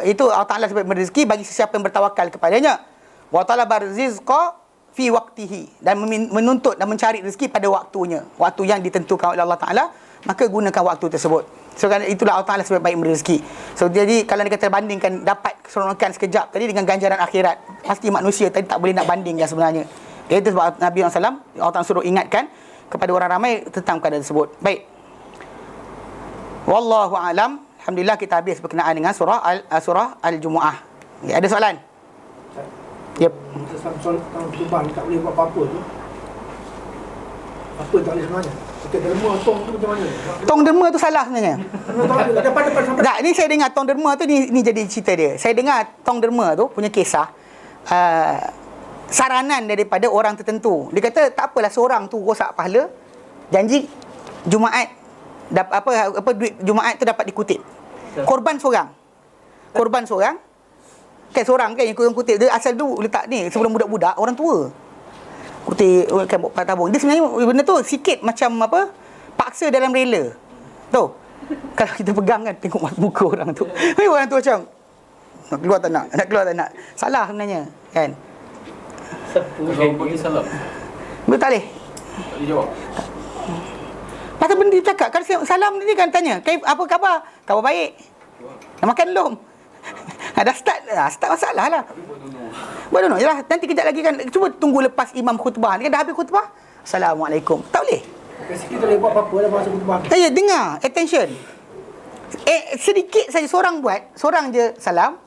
Itu Allah Taala sebaik rezeki bagi sesiapa yang bertawakal kepadanya. Wa talaba rizqa fi waqtihi, dan menuntut dan mencari rezeki pada waktunya, waktu yang ditentukan oleh Allah Taala, maka gunakan waktu tersebut. So itulah Allah Taala sebaik-baik memberi rezeki. So jadi kalau kita bandingkan dapat keseronokan sekejap tadi dengan ganjaran akhirat, pasti manusia tadi tak boleh nak bandingkan sebenarnya. Itu sebab Nabi SAW Allah Taala suruh ingatkan kepada orang ramai tentang perkara tersebut. Baik, wallahu alam. Alhamdulillah kita habis berkenaan dengan surah Al-Jumu'ah. Ya, ada soalan? Yep. Solat tahun Tuban tak boleh buat apa-apa tu. Apa tak boleh sebenarnya? Kita derma tong tu macam mana? Tong derma tu salah sebenarnya. Depan sampai. Tak, ni saya dengar tong derma tu ni jadi cerita dia. Saya dengar tong derma tu punya kisah saranan daripada orang tertentu. Dia kata tak apalah seorang tu rosak pahala, janji Jumaat apa duit Jumaat tu dapat dikutip. Korban seorang. Kan seorang kan yang korang kutip. Dia asal tu letak ni sebelum budak-budak orang tua. Kutip kan buat tabung. Dia sebenarnya benda tu sikit macam apa? Paksa dalam rela. Tahu? Kalau kita pegang kan tengok muka orang tu. Orang tu macam nak keluar tak nak. Salah sebenarnya kan. Kalau bagi salam, Betul tak boleh? tak boleh jawab. Pasal benda dia cakap. Kalau salam ni kan tanya, apa khabar? Khabar baik. Dah makan belum? Dah start masalah lah. Buat dulu. Yalah, nanti kejap lagi kan. Cuba tunggu lepas imam khutbah. Ni kan dah habis khutbah. Assalamualaikum. Tak boleh. Kita tak boleh buat apa-apa dalam masa khutbah. Ya, dengar. Attention. Sedikit saja seorang buat. Seorang je salam.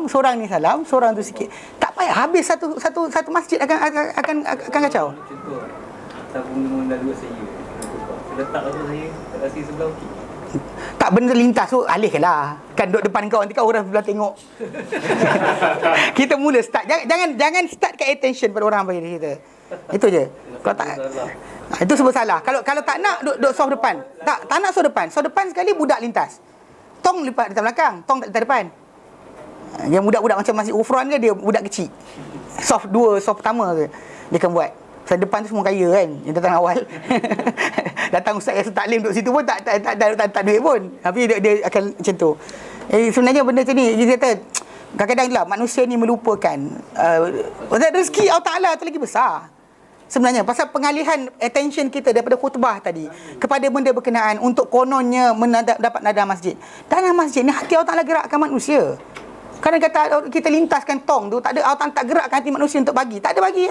Seorang ni salam. Seorang tu sikit. Tak payah. Habis satu masjid akan kacau. Contoh, tabung dengan dah 2 saya. Saya letak apa saya, tak kasi sebelah okey. Tak, benda lintas tu alihkanlah. Kan duduk depan kau, nanti kau orang sebelah tengok. Kita mula start. Jangan start kat attention pada orang bagi kita. Itu je. Kalau tak, itu sebab salah. Kalau tak nak duduk soft depan. Tak nak soft depan. Soft depan sekali budak lintas. Tong lipat dekat belakang, tong tak letak depan. Yang budak-budak macam masih ufran ke dia budak kecil. Soft 2, soft pertama ke dia akan buat. Pasal depan tu semua kaya kan, yang datang awal. Datang ustaz yang taklim duduk situ pun tak duit pun. Tapi dia akan macam tu. Sebenarnya benda tu ni dia kata kadang-kadang lah manusia ni melupakan rezeki Allah Ta'ala tu lagi besar. Sebenarnya pasal pengalihan attention kita daripada khutbah tadi kepada benda berkenaan untuk kononnya dapat nada masjid. Dalam masjid ni hati Allah Ta'ala gerakkan manusia. Kadang kata kita lintaskan tong tu, tak ada Allah Ta'ala tak gerakkan hati manusia untuk bagi. Tak ada bagi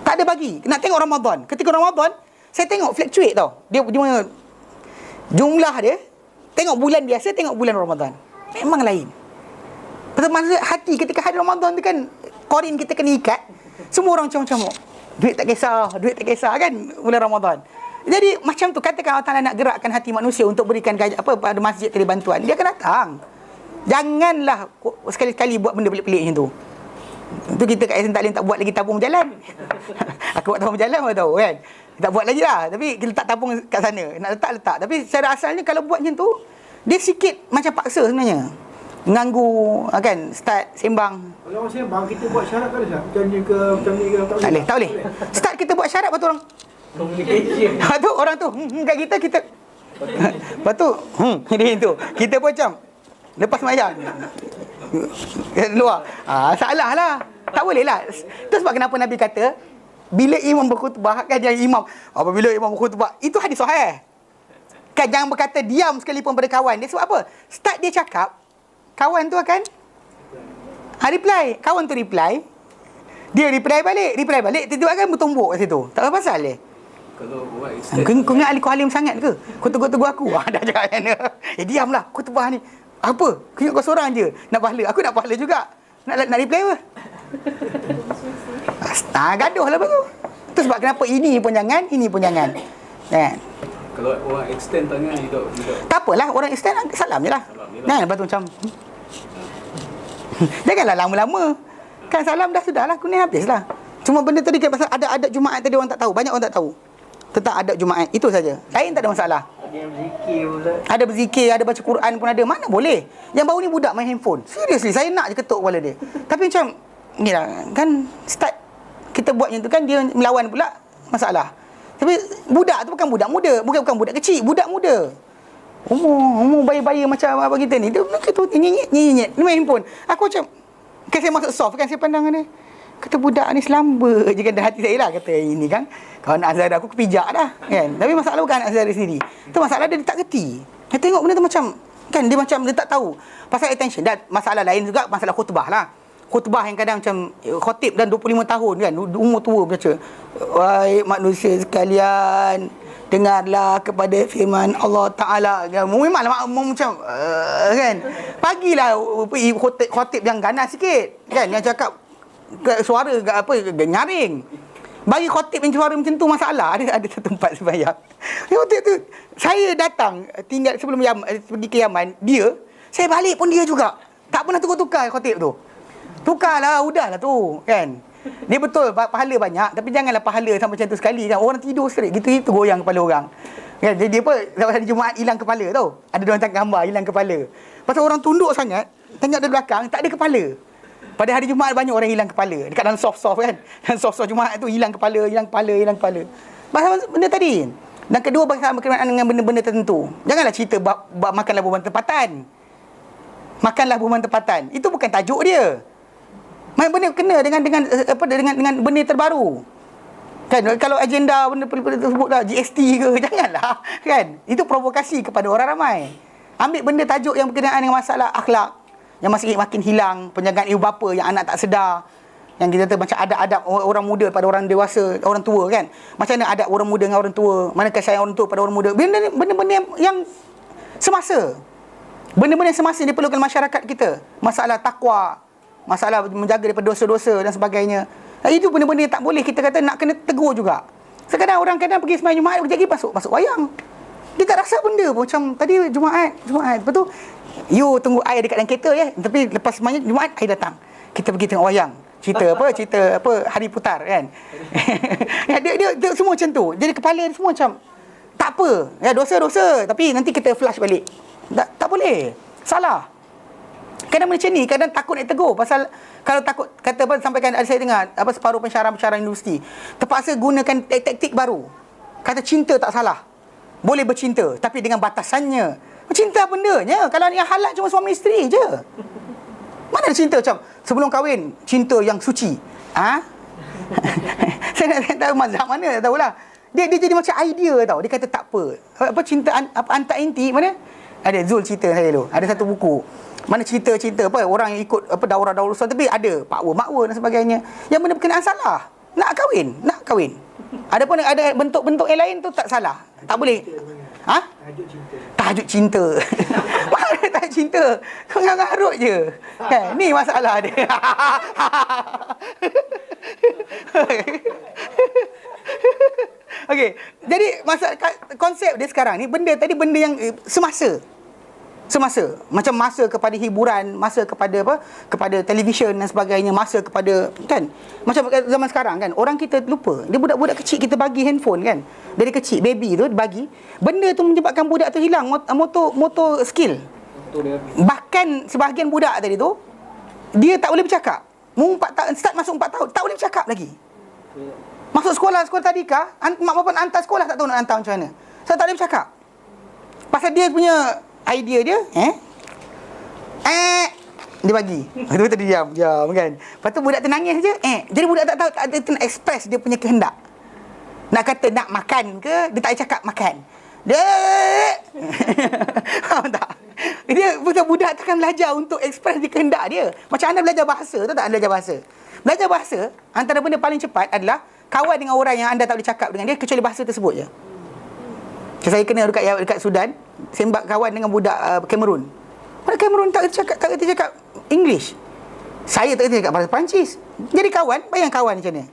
Tak ada bagi. Nak tengok Ramadan. Ketika Ramadan, saya tengok fluctuate tau. Dia jumlah dia, tengok bulan biasa, tengok bulan Ramadan. Memang lain. Pasal masa hati ketika hari Ramadan tu kan, korin kita kena ikat. Semua orang macam-macam. Duit tak kisah kan bulan Ramadan. Jadi macam tu, katakan Allah Ta'ala nak gerakkan hati manusia untuk berikan pada masjid tadi bantuan. Dia akan datang. Janganlah sekali-kali buat benda pelik-pelik macam tu. Itu kita kat Yayasan Taklim tak buat lagi tabung berjalan. Aku buat tabung berjalan baru tahu kan. Tak buat lagi lah. Tapi kita letak tabung kat sana. Nak letak. Tapi secara asalnya kalau buat macam tu, dia sikit macam paksa sebenarnya. Mengganggu kan, start sembang. Kalau orang sembang kita buat syarat kan tak? Macam ni ke tak boleh? Tak boleh. Start kita buat syarat lepas tu orang Communication. lepas tu orang tu kat kita lepas tu dia tu. Kita pun macam lepas sembahyang luar. Salah lah. Tak boleh lah. Itu sebab kenapa Nabi kata bila imam berkhutbah kan, yang imam apabila imam berkhutbah itu hadis sahih. Kan jangan berkata diam sekalipun pada kawan dia. Sebab apa? Start dia cakap, kawan tu akan reply. Kawan tu reply, dia reply balik. Tiba-tiba kan bertumbuk kat situ. Tak apa pasal dia. Kalau buat Kau ingat Ali Halim sangat ke? Kau tegur-tegur aku. Dah cakap kan. Diamlah khutbah ni. Apa? Kau ingat kau seorang je nak pahala. Aku nak pahala juga. Nak reply apa? Gaduh lah lepas tu. Itu sebab kenapa ini pun jangan, ini pun jangan. Kan? kalau orang extend tangan juga. Tak apalah, orang extend salam je lah. Jangan lepas tu macam janganlah lama-lama. Kan salam dah sudah lah, kuning habis lah. Cuma benda tadi kan pasal ada adat Jumaat tadi orang tak tahu. Banyak orang tak tahu tentang adat Jumaat. Itu saja. Lain tak ada masalah. Ada yang berzikir pula. Ada berzikir, ada baca Quran pun ada. Mana boleh. Yang baru ni budak main handphone. Seriously, saya nak je ketuk kepala dia. Tapi macam ni lah, kan start kita buat macam tu kan, dia melawan pula masalah. Tapi budak tu bukan budak muda, bukan budak kecil, budak muda. Umur bayi-bayi macam apa kita ni. Dia tu nyinyit ni main handphone. Aku macam kan saya masuk soft kan, saya pandang dia. Kata budak ni selamba je kan, dah hati saya lah. Kata ini kan, kalau anak Azhar aku kepijak dah kan. Tapi masalah bukan anak Azhar sendiri. Itu masalah dia tak kerti. Saya tengok benda tu macam kan, dia macam dia tak tahu pasal attention. Dan masalah lain juga masalah khutbah lah. Khutbah yang kadang macam khotib dan 25 tahun kan, umur tua baca, wahai manusia sekalian, dengarlah kepada firman Allah Ta'ala. Memanglah macam kan, pagilah khotib yang ganas sikit kan, yang cakap suara apa nyaring. Bagi khotib yang suara macam tu masalah. Ada satu tempat sembahyang. Khotib tu, saya datang tinggal sebelum pergi ke Yaman, saya balik pun dia juga. Tak pernah tukar-tukar khotib tu. Tukarlah, udahlah tu, kan. Dia betul pahala banyak, tapi janganlah pahala sampai macam tu sekali kan. Orang tidur straight gitu goyang kepala orang. Kan dia apa hari Jumaat hilang kepala tau. Ada dia orang tangkap gambar hilang kepala. Pasal orang tunduk sangat, tengok dari belakang tak ada kepala. Pada hari Jumaat banyak orang hilang kepala. Dekat dalam soft-soft kan. Dalam soft-soft Jumaat tu hilang kepala. Pasal benda tadi. Dan kedua berkenaan dengan benda-benda tertentu. Janganlah cerita makanlah buah tempatan. Makanlah buah tempatan. Itu bukan tajuk dia. Main benda kena dengan benda terbaru. Kan kalau agenda benda tersebut dah GST ke, janganlah kan. Itu provokasi kepada orang ramai. Ambil benda tajuk yang berkenaan dengan masalah akhlak yang masih makin hilang, penjagaan ibu bapa yang anak tak sedar, yang kita kata macam adab orang muda pada orang dewasa, orang tua kan. Macam mana adab orang muda dengan orang tua, manakah sayang orang tua pada orang muda. Benda-benda yang semasa. Benda-benda yang semasa diperlukan masyarakat kita. Masalah takwa, masalah menjaga daripada dosa-dosa dan sebagainya. Itu benda-benda yang tak boleh kita kata nak kena tegur juga. Sekarang orang kadang pergi sembahyang Jumaat, kejap lagi masuk wayang. Dia tak rasa benda pun. Macam tadi Jumaat. Lepas tu you tunggu air dekat dalam kereta ya. Tapi lepas sembahyang Jumaat air datang. Kita pergi tengok wayang. Cerita apa hari putar kan. Ya, dia semua macam tu. Jadi kepala dia semua macam tak apa. Ya dosa-dosa tapi nanti kita flash balik. Tak boleh. Salah. Kadang macam ni, kadang takut nak tegur pasal kalau takut kata apa sampaikan ada saya dengar apa separuh pensyarah universiti terpaksa gunakan taktik baru. Kata cinta tak salah. Boleh bercinta tapi dengan batasannya. Cinta bendanya kalau yang halal cuma suami isteri je. Mana ada cinta macam sebelum kahwin cinta yang suci. Saya nak tahu mazhab mana, tak tahulah. Dia jadi macam idea tau. Dia kata tak apa. Apa cinta antar inti mana? Ada Zul cerita saya dulu. Ada satu buku. Mana cerita-cerita apa orang yang ikut apa daurah-daurah Islam tapi ada makwa dan sebagainya. Yang benda berkenaan salah. Nak kahwin. Adapun ada bentuk-bentuk yang lain tu tak salah. Tak boleh. Tajuk cinta. Mana tajuk cinta? Kau ngarut je. Kan? Ni masalah dia. Okey. Jadi konsep dia sekarang ni benda yang semasa macam masa kepada hiburan, masa kepada televisyen dan sebagainya, masa kepada kan macam zaman sekarang kan orang kita lupa dia budak-budak kecil kita bagi handphone kan dari kecil baby tu bagi benda tu menyebabkan budak tu hilang motor skill. Bahkan sebahagian budak tadi tu dia tak boleh bercakap. 4 tahun start masuk 4 tahun tak boleh bercakap lagi. Masuk sekolah tadika, mak bapak nak hantar sekolah tak tahu nak hantar macam mana. Saya tak boleh bercakap. Pasal dia punya idea dia, dia bagi. Betul-betul dia diam kan. Lepas tu budak tu nangis je, Jadi budak tak tahu, tak ada nak express dia punya kehendak. Nak kata nak makan ke, dia tak boleh cakap makan. Dia faham tak? Dia budak takkan belajar untuk express dia kehendak dia. Macam anda belajar bahasa, tahu tak anda belajar bahasa? Belajar bahasa, antara benda paling cepat adalah kawan dengan orang yang anda tak boleh cakap dengan dia kecuali bahasa tersebut je. Saya kena dekat Sudan, sembak kawan dengan budak Cameroon. Budak Cameroon tak kerti cakap English. Saya tak kerti cakap bahasa Perancis. Jadi kawan, bayang kawan macam ni.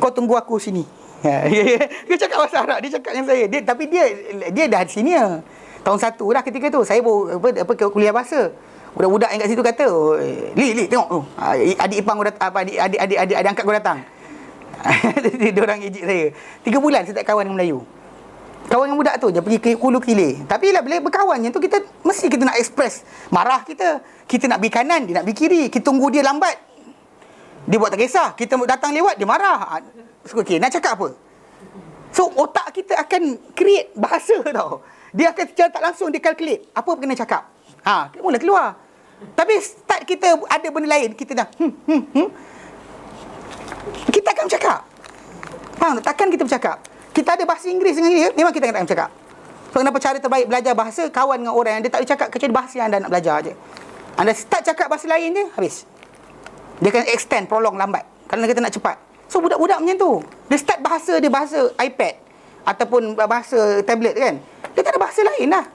Kau tunggu aku sini. Dia cakap bahasa Arab, dia cakap dengan saya. Tapi dia dah senior. Tahun 1 dah ketika tu. Saya baru kuliah bahasa. Budak-budak yang kat situ kata, Li, tengok tu. Adik ipang kau datang, adik angkat kau datang. Dia orang ejek saya. 3 bulan saya tak kawan dengan Melayu. Kawan dengan budak tu je pergi ke hulu kilir. Tapi lah bila berkawannya tu kita mesti kita nak express marah kita. Kita nak pergi kanan, dia nak pergi kiri. Kita tunggu dia lambat. Dia buat tak kisah. Kita datang lewat, dia marah. Okey, nak cakap apa? So otak kita akan create bahasa tau. Dia akan secara tak langsung dia calculate apa kena cakap. Mula keluar. Tapi start kita ada benda lain, kita dah kita akan bercakap. Faham tak? Takkan kita bercakap. Kita ada bahasa Inggeris dengan dia, memang kita akan bercakap. So kenapa cara terbaik belajar bahasa, kawan dengan orang yang dia tak boleh cakap kecuali bahasa yang anda nak belajar je. Anda start cakap bahasa lain je, habis. Dia akan extend, prolong lambat. Kalau kita nak cepat. So budak-budak macam tu. Dia start bahasa dia bahasa iPad ataupun bahasa tablet kan. Dia tak ada bahasa lain dah.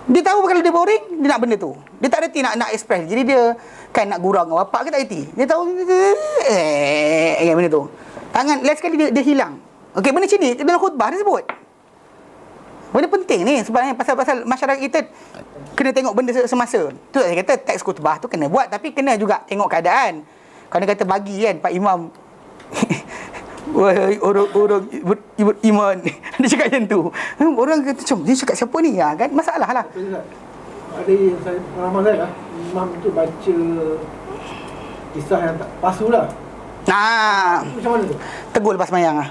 Dia tahu kalau dia boring, dia nak benda tu. Dia tak reti nak express. Jadi dia kan nak gurau dengan bapak ke tak reti. Dia tahu benda tu. Tangan last sekali dia hilang. Okey, benda macam ni dalam khutbah dia sebut. Benda penting ni sebabnya pasal masyarakat kita kena tengok benda semasa. Tu saya kata teks khutbah tu kena buat, tapi kena juga tengok keadaan. Kalau dia kata bagi kan Pak Imam wahai orang beriman, dia cakap macam tu. Orang kata macam dia cakap siapa ni kan? Masalah lah. Ada yang saya pengalaman saya lah, imam tu baca kisah yang tak palsu lah. Macam mana tu? Tegur lepas semayang lah.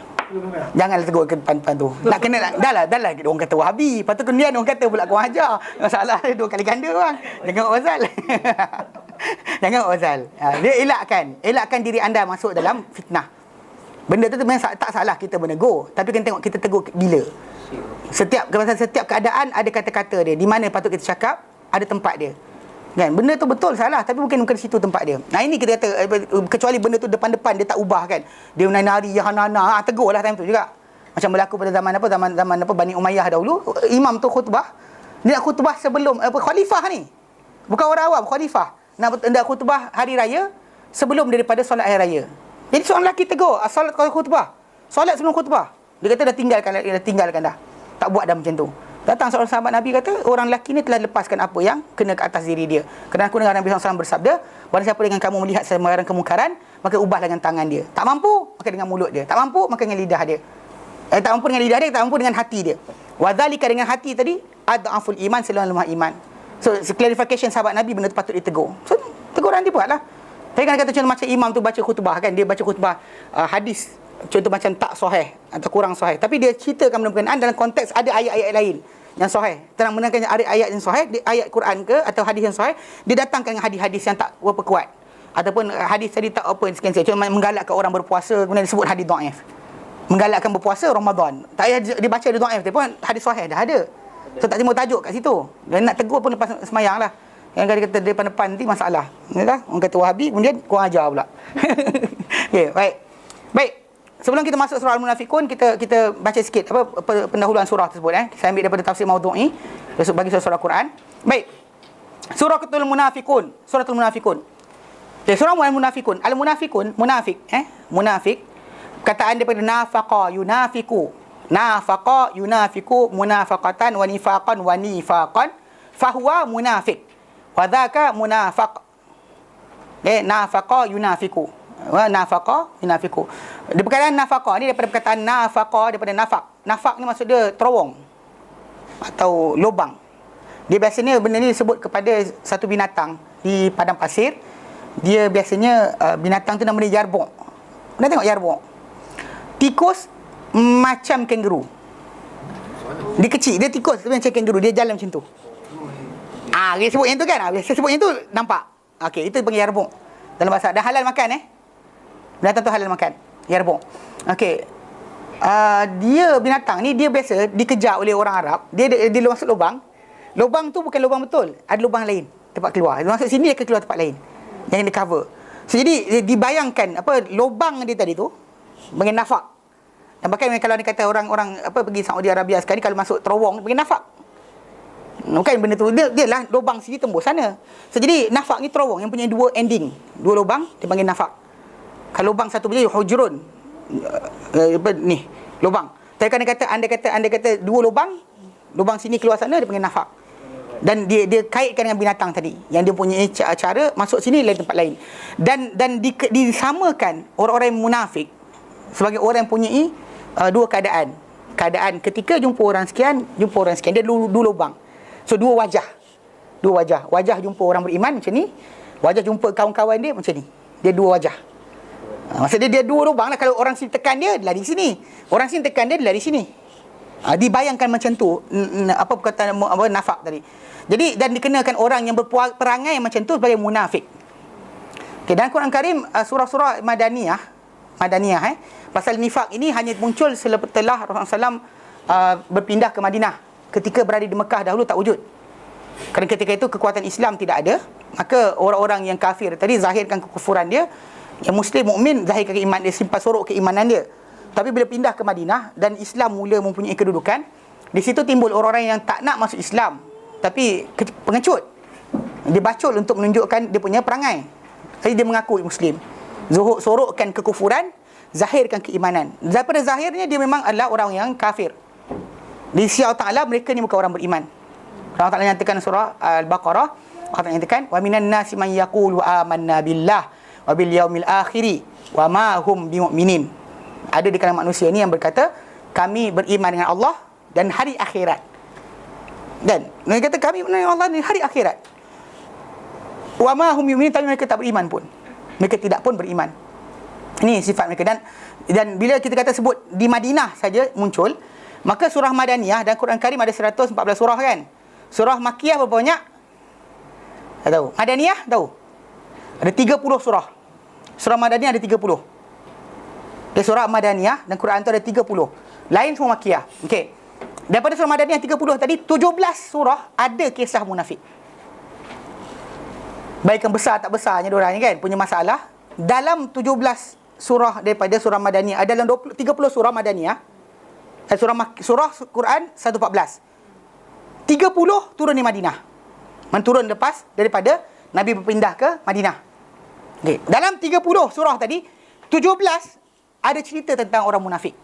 Janganlah tegur ke depan tu. Nak kena dah lah orang kata Wahabi. Lepas tu kemudian orang kata pula kurang ajar. Masalah dia 2 kali ganda bang. Jangan Ozal. Jangan Ozal. Dia elakkan diri anda masuk dalam fitnah. Benda tu memang tak salah kita menegur, tapi kena tengok kita tegur bila. Setiap keadaan ada kata-kata dia. Di mana patut kita cakap, ada tempat dia. Kan? Benda tu betul salah, tapi bukan situ tempat dia. Nah ini kita kata, kecuali benda tu depan-depan dia tak ubah kan. Dia menari Yahanana, tegurlah time tu juga. Macam berlaku pada zaman Bani Umayyah dahulu, imam tu khutbah. Dia nak khutbah sebelum khalifah ni. Bukan orang awam, khalifah. Nak khutbah hari raya sebelum daripada solat hari raya. Jadi seorang lelaki tegur, solat khutbah. Solat sebelum khutbah. Dia kata dah tinggalkan dah. Tak buat dah macam tu. Datang seorang sahabat Nabi kata, orang lelaki ni telah lepaskan apa yang kena ke atas diri dia. Kerana aku dengar Nabi SAW bersabda, barang siapa dengan kamu melihat sembarang kemungkaran, maka ubahlah dengan tangan dia. Tak mampu, maka dengan mulut dia. Tak mampu, maka dengan lidah dia. Tak mampu dengan lidah dia, tak mampu dengan hati dia. Wadzalika dengan hati tadi, ad'aful iman, selemah iman. So, clarification sahabat Nabi benda tu patut ditegur. So, teguran dia buatlah. Tapi kan kata contoh macam imam tu baca khutbah kan, dia baca khutbah hadis, contoh macam tak sahih atau kurang sahih, tapi dia ceritakan benda berkenaan dalam konteks ada ayat-ayat lain yang sahih. Terang menerangkan ayat yang sahih, ayat Quran ke atau hadis yang sahih, dia datangkan hadis-hadis yang tak berapa kuat. Ataupun hadis tadi tak apa sekian. Cuma menggalakkan orang berpuasa, kemudian disebut hadis dhaif. Menggalakkan berpuasa Ramadan. Tak payah dia baca hadis dhaif, dia pun hadis sahih dah ada. So tak cuma tajuk kat situ. Dan nak tegur pun lepas semayang lah. Yang dia kata depan-depan nanti masalah. Yalah, orang kata Wahabi, kemudian kurang ajar pula. Okey, baik. Sebelum kita masuk surah Al-Munafiqun, kita baca sikit pendahuluan surah tersebut. Saya ambil daripada tafsir Maudhu'i bagi surah Quran. Baik. Suratul Munafiqun. Suratul Munafiqun. Okay, surah Al-Munafiqun. Al-Munafiqun, munafik. Kataan daripada nafaqa yunafiqu. Nafaqa yunafiqu munafaqatan wa nifaqan wa nifaqan fahuwa munafiq. Wa dzaka munafaq. Nafaqa yunafiqu. Nafaqa yunafiqu. Di perkataan nafaqa ni daripada perkataan nafaqa, daripada nafaq. Nafaq ni maksud dia terowong atau lubang. Dia biasanya benda ni disebut kepada satu binatang di padang pasir. Dia biasanya binatang tu nama dia yarbuk. Pernah tengok yarbuk? Tikus macam kangaroo. Dia kecil, dia tikus macam kangaroo, dia jalan macam tu. Dia sebut yang tu kan? Biasa sebut yang tu nampak. Okey, itu panggil yarbuk dalam bahasa. Dah halal makan binatang tu halal makan. Yarbuk. Okey. Dia binatang ni dia biasa dikejar oleh orang Arab. Dia masuk lubang. Lubang tu bukan lubang betul. Ada lubang lain tempat keluar. Dia masuk sini, dia akan keluar tempat lain yang dia cover. So jadi dibayangkan lubang dia tadi tu bagi nafak. Dan bahkan kalau dia kata orang-orang pergi Saudi Arabia sekarang ni, kalau masuk terowong bagi nafak. Bukan benda tu, dia lah lubang sini tembus sana. So jadi nafak ni terowong yang punya dua ending, dua lubang, dia panggil nafak. Kalau lubang satu punya hujrun, ni lubang. Tapi kan anda kata dua lubang sini keluar sana, dia panggil nafak. Dan dia kaitkan dengan binatang tadi yang dia punya cara masuk sini lain tempat lain. Dan disamakan orang-orang yang munafik sebagai orang yang punyai dua keadaan. Keadaan ketika jumpa orang sekian, dia dua lubang. So dua wajah. Wajah jumpa orang beriman macam ni, wajah jumpa kawan-kawan dia macam ni. Dia dua wajah. Maksudnya dia dua lubang lah. Kalau orang sini tekan dia lari sini, orang sini tekan dia lari sini. Dibayangkan macam tu perkataan nafak tadi. Jadi dan dikenakan orang yang berperangai macam tu sebagai munafik. Okay, dalam Quran Karim surah-surah Madaniyah pasal nifak ini hanya muncul setelah Rasulullah SAW berpindah ke Madinah. Ketika berada di Mekah dahulu tak wujud. Kerana ketika itu kekuatan Islam tidak ada, maka orang-orang yang kafir tadi zahirkan kekufuran dia, yang muslim mukmin zahirkan keimanan dia, simpan sorok keimanan dia. Tapi bila pindah ke Madinah dan Islam mula mempunyai kedudukan, di situ timbul orang-orang yang tak nak masuk Islam tapi pengecut. Dia bacol untuk menunjukkan dia punya perangai. Jadi dia mengaku Muslim. Sorokkan kekufuran, zahirkan keimanan. Daripada zahirnya dia memang adalah orang yang kafir. Di sisi Allah Ta'ala mereka ni bukan orang beriman. Allah Ta'ala nyatakan surah Al-Baqarah, Allah Ta'ala nyatakan wa minan nasi man yaqulu amanna billah wa bil yaumil akhir wa ma hum bimumin. Ada di kalangan manusia ni yang berkata kami beriman dengan Allah dan hari akhirat. Dan mereka kata kami beriman dengan Allah dan hari akhirat. Wa ma hum bimumin, tapi mereka tak beriman pun. Mereka tidak pun beriman. Ini sifat mereka. Dan bila kita kata sebut di Madinah saja muncul, maka surah Madaniyah dan Quran Karim ada 114 surah kan. Surah Makkiyah berapa banyak? Tak tahu. Madaniyah tahu? Ada 30 surah. Surah Madaniyah ada 30. Okay, surah Madaniyah dan Quran tu ada 30. Lain semua Makkiyah. Okey. Daripada surah Madaniyah 30 tadi, 17 surah ada kisah munafik. Baikkan besar tak besarnya diorang ni kan punya masalah. Dalam 17 surah daripada surah Madaniyah, ada dalam 30 surah Madaniyah, surah Quran 114. 30 turun di Madinah. Menturun lepas daripada Nabi berpindah ke Madinah. Okay. Dalam 30 surah tadi, 17 ada cerita tentang orang munafik.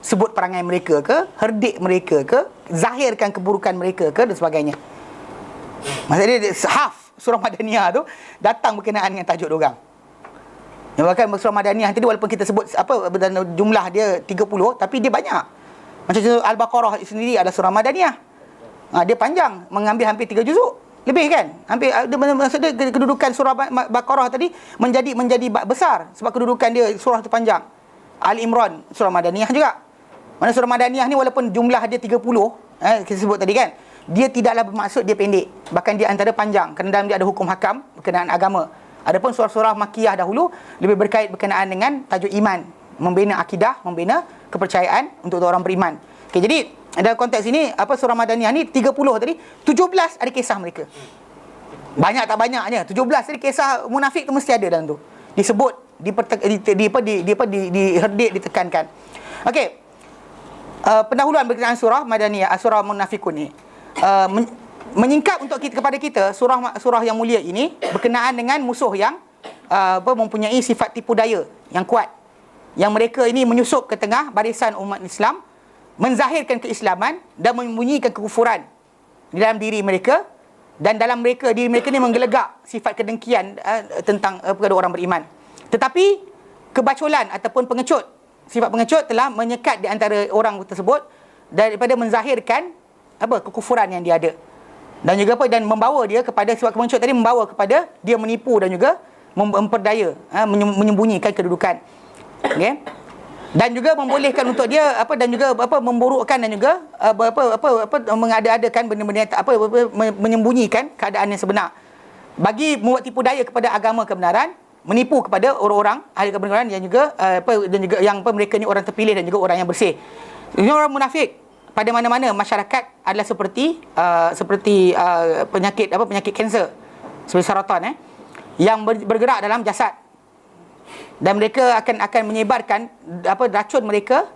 Sebut perangai mereka ke, herdik mereka ke, zahirkan keburukan mereka ke dan sebagainya. Maksudnya half surah Madaniyah tu datang berkenaan dengan tajuk diorang. Yang bahkan surah Madaniyah tadi walaupun kita sebut jumlah dia 30, tapi dia banyak. Macam Al-Baqarah sendiri ada surah Madaniyah. Dia panjang, mengambil hampir 3 juzuk. Lebih kan? Hampir maksudnya kedudukan surah Baqarah tadi menjadi besar sebab kedudukan dia surah tu panjang. Ali Imran surah Madaniyah juga. Mana surah Madaniyah ni walaupun jumlah dia 30, kita sebut tadi kan, dia tidaklah bermaksud dia pendek. Bahkan dia antara panjang kerana dalam dia ada hukum hakam berkenaan agama. Adapun surah-surah Makkiyah dahulu lebih berkait berkenaan dengan tajuk iman, membina akidah, membina kepercayaan untuk orang beriman. Okey, jadi dalam konteks ini surah Madaniyah ni 30 tadi, 17 ada kisah mereka. Banyak tak banyaknya, 17 tadi kisah munafik tu mesti ada dalam tu. Disebut, diherdik, ditekankan. Okey. Pendahuluan berkenaan surah Madaniyah, surah Munafikun ni. Menyingkap untuk kepada kita surah yang mulia ini berkenaan dengan musuh yang mempunyai sifat tipu daya yang kuat, yang mereka ini menyusup ke tengah barisan umat Islam, menzahirkan keislaman dan menyembunyikan kekufuran di dalam diri mereka, dan dalam diri mereka ni menggelegak sifat kedengkian tentang kepada orang beriman. Tetapi kebacolan ataupun sifat pengecut telah menyekat di antara orang tersebut daripada menzahirkan kekufuran yang dia ada. Dan juga dan membawa dia kepada sifat pengecut tadi, membawa kepada dia menipu dan juga memperdaya, menyembunyikan kedudukan. Okey. Dan juga membolehkan untuk dia dan juga memburukkan dan juga mengada-adakan benda-benda menyembunyikan keadaan yang sebenar. Bagi membuat tipu daya kepada agama kebenaran, menipu kepada orang-orang ahli kebenaran yang juga dan juga yang mereka ni orang terpilih dan juga orang yang bersih. Ini orang munafik pada mana-mana masyarakat adalah seperti penyakit kanser, seperti saratan yang bergerak dalam jasad. Dan mereka akan menyebarkan racun mereka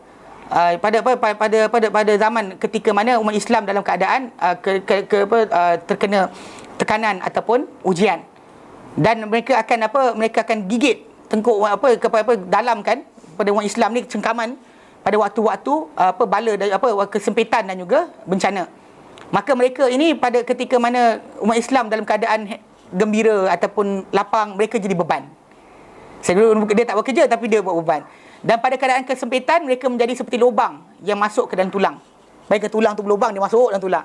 pada zaman ketika mana umat Islam dalam keadaan terkena tekanan ataupun ujian. Dan mereka akan gigit tengkuk dalamkan pada umat Islam ni cengkaman pada waktu-waktu bala dan kesempitan dan juga bencana. Maka mereka ini pada ketika mana umat Islam dalam keadaan gembira ataupun lapang, mereka jadi beban. Dia tak bekerja tapi dia buat beban. Dan pada keadaan kesempitan, mereka menjadi seperti lubang yang masuk ke dalam tulang. Baik ke tulang tu berlubang, dia masuk dalam tulang.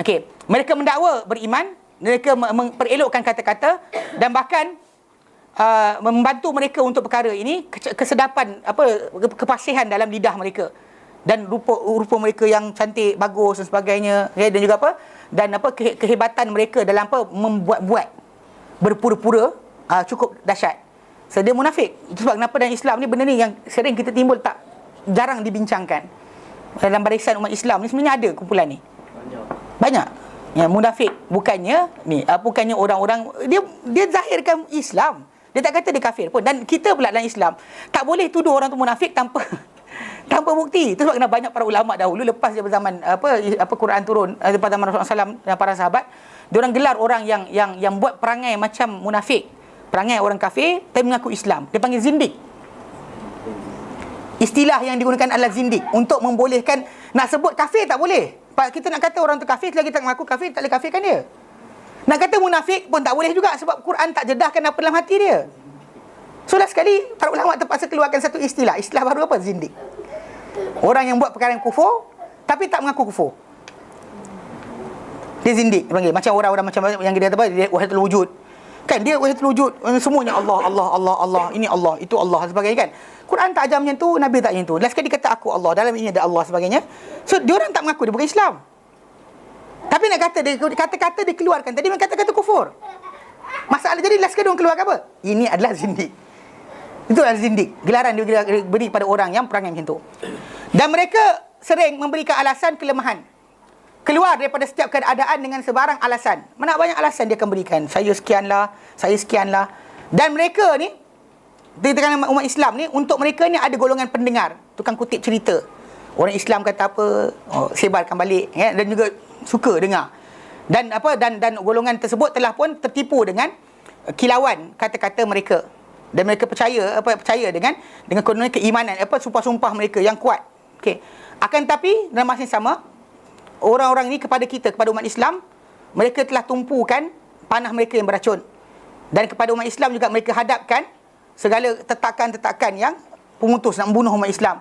Okey, mereka mendakwa beriman, mereka memperelokkan kata-kata dan bahkan membantu mereka untuk perkara ini, kesedapan kepasihan dalam lidah mereka dan rupa mereka yang cantik, bagus dan sebagainya, dan juga kehebatan mereka dalam membuat-buat, berpura-pura cukup dahsyat. So, dia munafik. Itu sebab kenapa dalam Islam ni benda ni yang sering kita timbul jarang dibincangkan. Dalam barisan umat Islam ni sebenarnya ada kumpulan ni. Banyak. Ya, munafik bukannya orang-orang dia zahirkan Islam. Dia tak kata dia kafir pun. Dan kita pula dalam Islam tak boleh tuduh orang tu munafik tanpa bukti. Itu sebab kenapa banyak para ulama dahulu lepas dia berzaman Quran turun pada zaman Rasulullah SAW dan para sahabat, diorang gelar orang yang buat perangai macam munafik, perangai orang kafir tapi mengaku Islam, dia panggil zindik. Istilah yang digunakan adalah zindik untuk membolehkan. Nak sebut kafir tak boleh. Kita nak kata orang tu kafir, selagi tak mengaku kafir, tak boleh kafirkan dia. Nak kata munafik pun tak boleh juga, sebab Quran tak jedahkan apa dalam hati dia. So last sekali para ulama terpaksa keluarkan satu istilah. Istilah baru apa? Zindik. Orang yang buat perkara yang kufur tapi tak mengaku kufur, dia zindik panggil. Macam orang-orang macam yang dia kata apa, dia wahdatul wujud. Kan dia wahdatul wujud, semuanya Allah, Allah, Allah, Allah, ini Allah, itu Allah sebagainya kan. Quran tak ajar macam tu, Nabi tak macam tu. Last sekali dia kata aku Allah, dalam ini ada Allah sebagainya. So dia orang tak mengaku dia bukan Islam. Tapi nak kata dia kata-kata dia keluarkan tadi memang kata-kata kufur. Masalah jadi last sekali dia orang keluarkan apa? Ini adalah zindik. Itu adalah zindik. Gelaran dia beri pada orang yang perangai macam tu. Dan mereka sering memberikan alasan kelemahan. Keluar daripada setiap keadaan dengan sebarang alasan. Mana banyak alasan dia akan berikan. Saya sekianlah, saya sekianlah. Dan mereka ni, di tengah umat Islam ni, untuk mereka ni ada golongan pendengar, tukang kutip cerita. Orang Islam kata apa, sebarkan balik, ya? Dan juga suka dengar. Dan dan golongan tersebut telah pun tertipu dengan kilauan kata-kata mereka. Dan mereka percaya dengan kononnya keimanan, sumpah-sumpah mereka yang kuat. Okey. Akan tapi dalam masa yang sama, orang-orang ini kepada kita, kepada umat Islam, mereka telah tumpukan panah mereka yang beracun. Dan kepada umat Islam juga mereka hadapkan segala tetakan-tetakan yang pemutus nak membunuh umat Islam.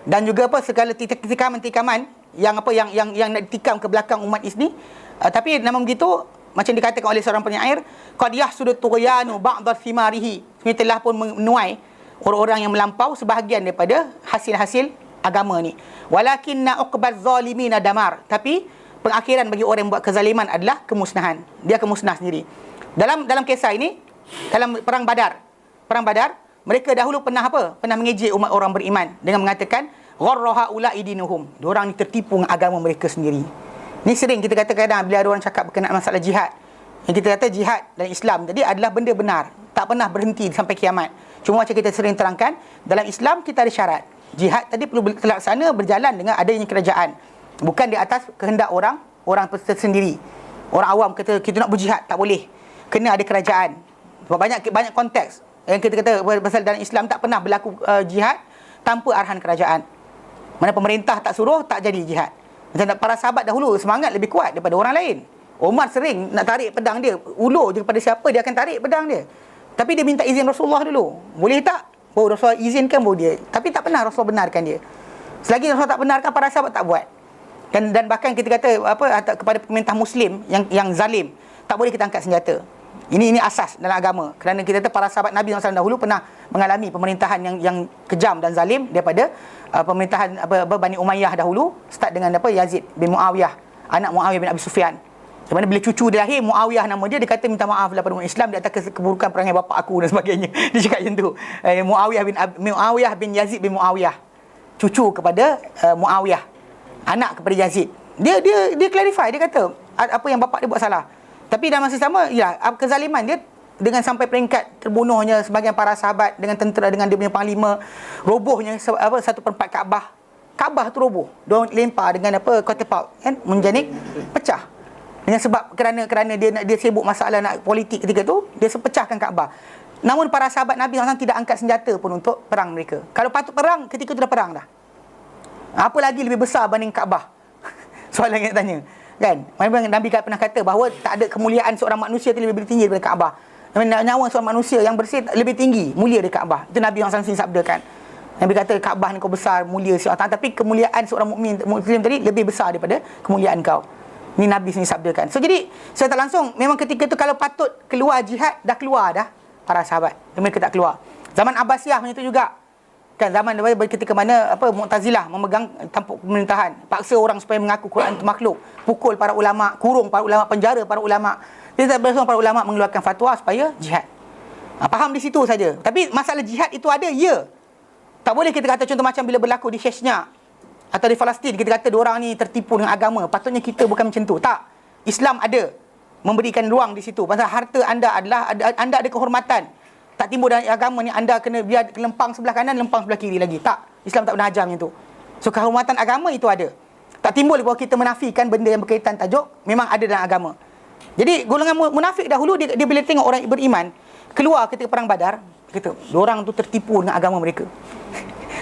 Dan juga segala tikaman-tikaman yang nak ditikam ke belakang umat ini. Tapi namun begitu, macam dikatakan oleh seorang penyair, qad yahsudut tughyanu ba'dha thimarihi. Sebenarnya telah pun menuai orang-orang yang melampau sebahagian daripada hasil-hasil agama ni. Walakinna uqbaz zalimina damar. Tapi pengakhiran bagi orang yang buat kezaliman adalah kemusnahan. Dia akan musnah sendiri. Dalam kisah ini, dalam perang Badar, mereka dahulu pernah mengejek umat orang beriman dengan mengatakan gharra haula'i dinuhum. Diorang ni tertipu dengan agama mereka sendiri. Ni sering kita kata kadang bila ada orang cakap berkenaan masalah jihad. Yang kita kata jihad dalam Islam jadi adalah benda benar, tak pernah berhenti sampai kiamat. Cuma macam kita sering terangkan, dalam Islam kita ada syarat. Jihad tadi perlu terlaksana berjalan dengan adanya kerajaan. Bukan di atas kehendak orang tersendiri. Orang awam kata kita nak berjihad, tak boleh. Kena ada kerajaan. Sebab banyak konteks yang kita kata pasal dalam Islam tak pernah berlaku jihad tanpa arahan kerajaan. Mana pemerintah tak suruh, tak jadi jihad. Macam para sahabat dahulu semangat lebih kuat daripada orang lain. Umar sering nak tarik pedang dia, ulur je kepada siapa dia akan tarik pedang dia. Tapi dia minta izin Rasulullah dulu. Boleh tak? Baru Rasulullah izinkan baru dia. Tapi tak pernah Rasulullah benarkan dia. Selagi Rasulullah tak benarkan, para sahabat tak buat. Dan bahkan kita kata kepada pemerintah Muslim yang zalim, tak boleh kita angkat senjata. Ini asas dalam agama. Kerana kita kata para sahabat Nabi SAW dahulu pernah mengalami pemerintahan yang kejam dan zalim daripada pemerintahan Bani Umayyah dahulu, start dengan Yazid bin Muawiyah, anak Muawiyah bin Abi Sufyan. Di mana bila cucu dia lahir, Muawiyah nama dia kata minta maaf daripada umat Islam di atas keburukan perangai bapa aku dan sebagainya. Dia cakap macam tu. Muawiyah bin Yazid bin Muawiyah, cucu kepada Muawiyah, anak kepada Yazid. Dia clarify, dia kata apa yang bapa dia buat salah. Tapi dalam masa sama, kezaliman dia dengan sampai peringkat terbunuhnya sebahagian para sahabat dengan tentera, dengan dia punya panglima, robohnya 1/4 Kaabah. Kaabah tu roboh. Dia lempar dengan catapult, kan, menjanik pecah. Dengan sebab kerana dia sibuk masalah nak politik ketika tu, dia sepecahkan Kaabah. Namun para sahabat Nabi SAW tidak angkat senjata pun untuk perang mereka. Kalau patut perang, ketika tu dah perang dah. Apa lagi lebih besar banding Kaabah? Soalan yang nak tanya. Kan? Nabi pernah kata bahawa tak ada kemuliaan seorang manusia itu lebih tinggi daripada Kaabah. Nyawa seorang manusia yang bersih lebih tinggi, mulia daripada Kaabah. Itu Nabi yang sendiri sabdakan. Nabi kata Kaabah ni kau besar, mulia seorang, tapi kemuliaan seorang Muslim tadi lebih besar daripada kemuliaan kau. Ini Nabi sendiri sabdakan. So jadi secara tak langsung memang ketika itu kalau patut keluar jihad, dah keluar dah para sahabat. Mereka tak keluar. Zaman Abbasiyah macam itu juga. Kan zaman ketika mana Mu'tazilah memegang tampuk pemerintahan, paksa orang supaya mengaku Quran itu makhluk, pukul para ulama, kurung para ulama, penjara para ulama. Dia tak bersama para ulama mengeluarkan fatwa supaya jihad. Faham di situ saja. Tapi masalah jihad itu ada, ya. Tak boleh kita kata contoh macam bila berlaku di Chechnya atau di Palestin, kita kata diorang ni tertipu dengan agama. Patutnya kita bukan macam tu. Tak. Islam ada memberikan ruang di situ. Pasal harta anda anda ada kehormatan. Tak timbul dalam agama ni anda kena biar lempang sebelah kanan, lempang sebelah kiri lagi. Tak. Islam tak pernah ajar macam tu. So kehormatan agama itu ada. Tak timbul bahawa kita menafikan benda yang berkaitan tajuk memang ada dalam agama. Jadi golongan munafik dahulu dia bila tengok orang beriman keluar ketika perang Badar, kata diorang tu tertipu dengan agama mereka.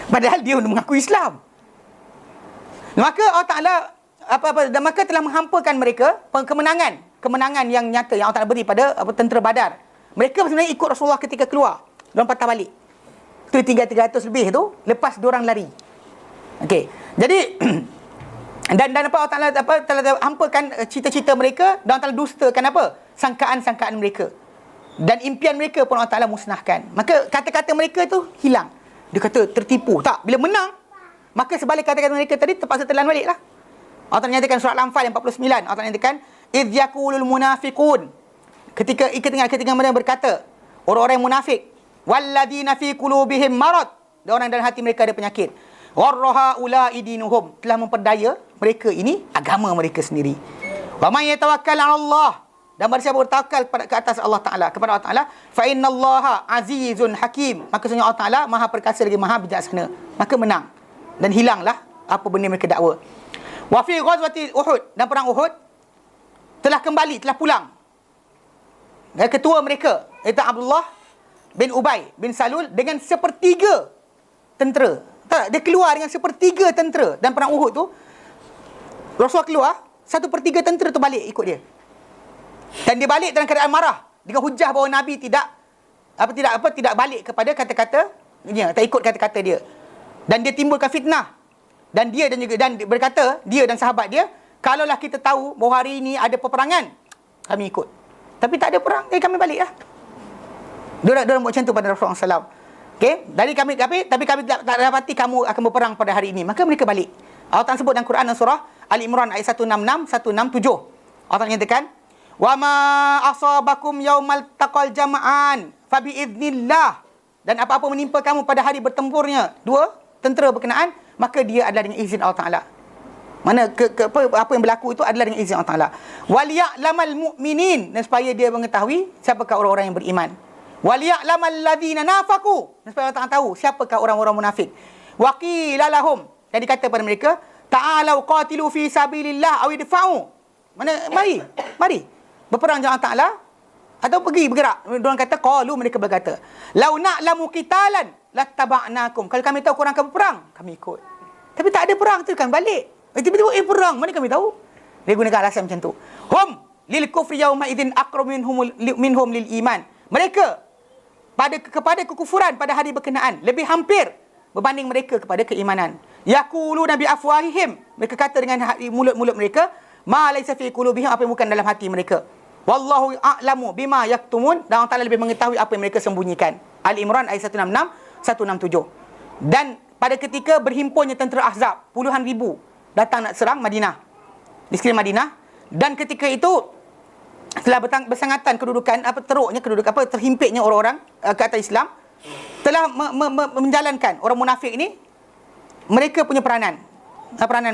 Padahal dia mengaku Islam. Maka Allah Ta'ala dan maka telah menghampakan mereka kemenangan yang nyata yang Allah Ta'ala beri pada tentera Badar. Mereka sebenarnya ikut Rasulullah ketika keluar. Diorang patah balik. Itu tinggal 300 lebih tu, lepas diorang lari. Okey. Jadi dan Allah Ta'ala telah hampakan cita-cita mereka, dan Allah Ta'ala dustakan sangkaan-sangkaan mereka. Dan impian mereka pun Allah Ta'ala musnahkan. Maka kata-kata mereka tu hilang. Dia kata tertipu. Tak, bila menang, maka sebalik kata-kata mereka tadi terpaksa telan balik lah. Allah Ta'ala nyatakan surah Al-Anfal yang 49. Allah Ta'ala nyatakan, idh yaqulul munafiqun. Ketika mereka berkata, orang-orang yang munafik, walladina fi qulubihim marad. Orang dalam hati mereka ada penyakit. Warraha ula'i dinuhum. Telah memperdaya mereka ini agama mereka sendiri. Wa may yatawakkal 'ala Allah. Dan barang siapa bertawakal ke atas Allah Ta'ala, kepada Allah Ta'ala, fa innallaha azizun hakim. Maka sebenarnya Allah Ta'ala maha perkasa lagi maha bijaksana. Maka menang. Dan hilanglah apa benda mereka dakwa. Wa fi ghazwati Uhud, dan perang Uhud telah pulang. Dan ketua mereka iaitu Abdullah bin Ubay bin Salul dengan sepertiga tentera. Dia keluar dengan sepertiga tentera. Dan perang Uhud tu Rasulullah keluar, 1/3 tentera tu balik ikut dia. Dan dia balik dalam keadaan marah dengan hujah bahawa Nabi tidak balik kepada kata-kata dia, tak ikut kata-kata dia. Dan dia timbulkan fitnah. Dan dia berkata, dia dan sahabat dia, kalaulah kita tahu bahawa hari ini ada peperangan, kami ikut. Tapi tak ada perang, kami balik lah. Diorang buat macam tu pada Rasulullah SAW. Okay? Tapi kami tak dapati kamu akan berperang pada hari ini. Maka mereka balik. Allah Ta'ala sebut dalam Quran dan surah Al-Imran ayat 166, 167. Allah Ta'ala nyatakan, wa ma asabakum yaumal taqal jama'an fa bi idznillah. Dan apa-apa menimpa kamu pada hari bertempurnya dua tentera berkenaan, maka dia adalah dengan izin Allah Ta'ala. Mana apa yang berlaku itu adalah dengan izin Allah Ta'ala. Waliya'lamal mu'minin, dan supaya dia mengetahui siapakah orang-orang yang beriman. Waliya'lamal ladzina nafaqu, dan supaya Allah Ta'ala tahu siapakah orang-orang munafik. Waqila lahum, dan dikata pada mereka, ta'alau qatilu fi sabilillah aw idfa'u. Mana mari berperang jalan Ta'ala atau pergi bergerak. Diorang kata, qalu, mereka berkata, lau na'lamu qitalan lattaba'nakum. Kalau kami tahu korang akan berperang, kami ikut. Tapi tak ada perang tu kan balik. Tiba-tiba perang, mana kami tahu? Dia gunakan alasan macam tu. Hum lil kufri yawma idzin aqrab minhum lil iman. Mereka kepada kekufuran pada hari berkenaan lebih hampir berbanding mereka kepada keimanan. Yaquluna bi afwahihim, mereka kata dengan mulut-mulut mereka, ma laysa fi qulubihim, apa yang bukan dalam hati mereka. Wallahu a'lamu bima yaktumun, dan Allah Ta'ala lebih mengetahui apa yang mereka sembunyikan. Al-Imran ayat 166, 167. Dan pada ketika berhimpunnya tentera Ahzab, puluhan ribu datang nak serang Madinah, di sekeliling Madinah, dan ketika itu telah bersangatan terhimpitnya orang-orang ke atas Islam, telah menjalankan orang munafik ini, mereka punya peranan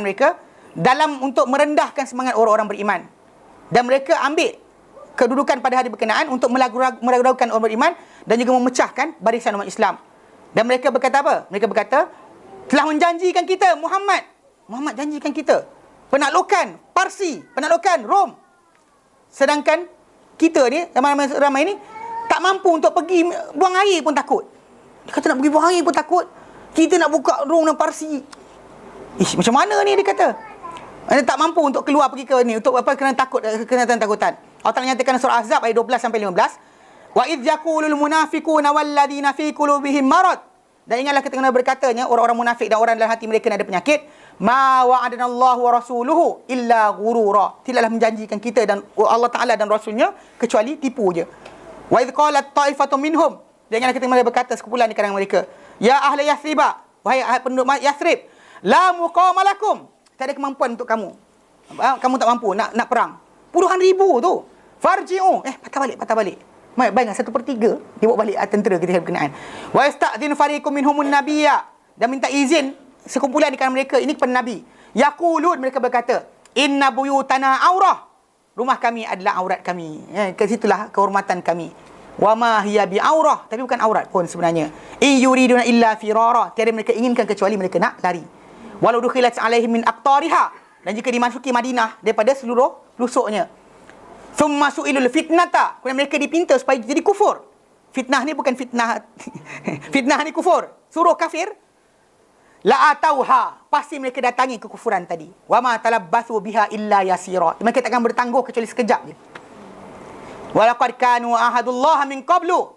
mereka dalam untuk merendahkan semangat orang-orang beriman. Dan mereka ambil kedudukan pada hari berkenaan untuk meragu-ragukan orang beriman dan juga memecahkan barisan umat Islam. Dan mereka berkata apa? Mereka berkata, telah menjanjikan kita Muhammad janjikan kita penaklukan Parsi, penaklukan Rom. Sedangkan kita ni, ramai ni tak mampu untuk pergi buang air pun takut. Dia kata nak pergi buang air pun takut. Kita nak buka Rom dan Parsi. Macam mana ni dia kata? Dia tak mampu untuk keluar pergi ke ni, untuk apa, kena takutan. Allah Ta'ala nyatakan surah Ahzab ayat 12 sampai 15. Wa idh yaqulul munafiquna walladzina fi qulubihim marad. Dan ingatlah ketika berkatanya orang-orang munafik dan orang dalam hati mereka ada penyakit, ma wa'adanallahu wa rasuluhu illa ghurura. Tidaklah menjanjikan kita dan Allah Ta'ala dan Rasulnya kecuali tipu je. Wa idh qalat ta'ifatu minhum. Dan ingatlah ketika mereka berkata sekumpulan di kalangan mereka, ya ahli Yathriba, wahai penduduk Yathrib, la muqama lakum. Tak ada kemampuan untuk kamu. Kamu tak mampu nak perang. Puluhan ribu tu. Farji'u. Patah balik. Bayangkan 1/3 dia bawa balik tentera ketika berkenaan. Wa yasta'dhin fariqum minhumun nabiyya, dan minta izin sekumpulan di kalangan mereka ini kepada Nabi. Yaqulun, mereka berkata, inna buyutana aurah, rumah kami adalah aurat kami. Ke situlah kehormatan kami. Wa ma hiya bi aurah, tapi bukan aurat pun sebenarnya. In yuriduna illa firara, tiada mereka inginkan kecuali mereka nak lari. Walau dukhilat alaihim min aqtariha, dan jika dimasuki Madinah daripada seluruh pelusuknya. Thumma su'ilul fitnata, kemudian mereka dipinta supaya jadi kufur. Fitnah ni bukan fitnah fitnah ni kufur, suruh kafir. la atauha, pasti mereka datangi kekufuran tadi. Wa ma talabbathu biha illa yasira, mereka takkan bertangguh kecuali sekejap je. Wa laqad kanu ahadullah min qablu,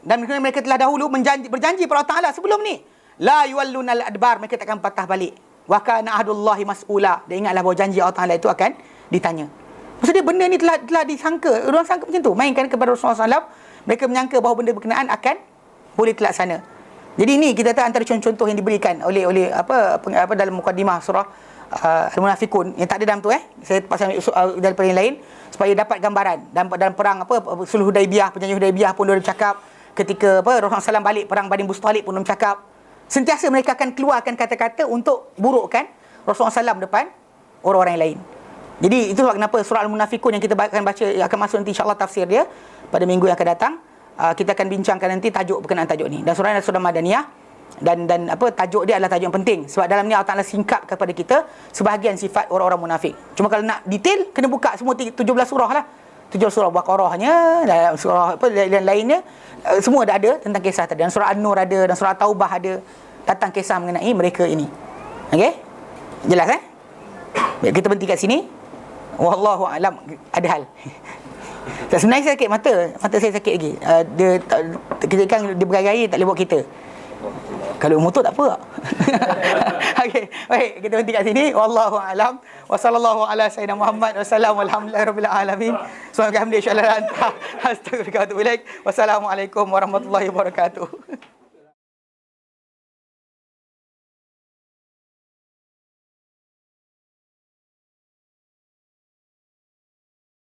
dan mereka telah dahulu berjanji pada Allah Taala sebelum ni, la yuwallunal adbar, mereka takkan patah balik. Wa kana ahdullahi mas'ula, dan ingatlah bahawa janji Allah Taala itu akan ditanya. Maksudnya benda ni telah disangka, orang sangka macam tu, mainkan kepada Rasulullah SAW, mereka menyangka bahawa benda berkenaan akan boleh terlaksana. Jadi ini kita tahu antara contoh-contoh yang diberikan oleh apa dalam mukadimah surah Al-Munafiqun yang tak ada dalam tu saya pasal daripada yang lain supaya dapat gambaran dalam perang Sulh Hudaibiyah, perjanjian Hudaibiyah pun dia cakap, ketika Rasulullah SAW balik perang Bani Mustaliq pun dia cakap, sentiasa mereka akan keluarkan kata-kata untuk burukkan Rasulullah SAW depan orang-orang yang lain. Jadi itu sebab kenapa surah Al-Munafiqun yang kita akan baca akan masuk nanti insya-Allah tafsir dia pada minggu yang akan datang. Kita akan bincangkan nanti tajuk berkenaan tajuk ni, dan surah Madaniyah, dan tajuk dia adalah tajuk yang penting sebab dalam ni Allah Taala singkap kepada kita sebahagian sifat orang-orang munafik. Cuma kalau nak detail kena buka semua 17 surah lah, 17 surah Baqarahnya, dan surah dan lainnya, semua ada tentang kisah tadi. Dan surah An-Nur ada, dan surah Taubah ada datang kisah mengenai mereka ini. Okey, jelas Baik, kita berhenti kat sini. Wallahu alam. Ada hal. Sebenarnya saya sakit mata saya sakit lagi. Kita kan dia bergaya-gaya tak boleh buat kita. Kalau motor tak apa. Okey, baik, kita berhenti kat sini. Wallahu alam. Wa sallallahu ala sayyidina Muhammad wa sallam walhamdulillahirabbil alamin. Subhanaka hamdika wa la ilaha illa anta astaghfiruka wa atubu ilaik. Wassalamualaikum warahmatullahi wabarakatuh.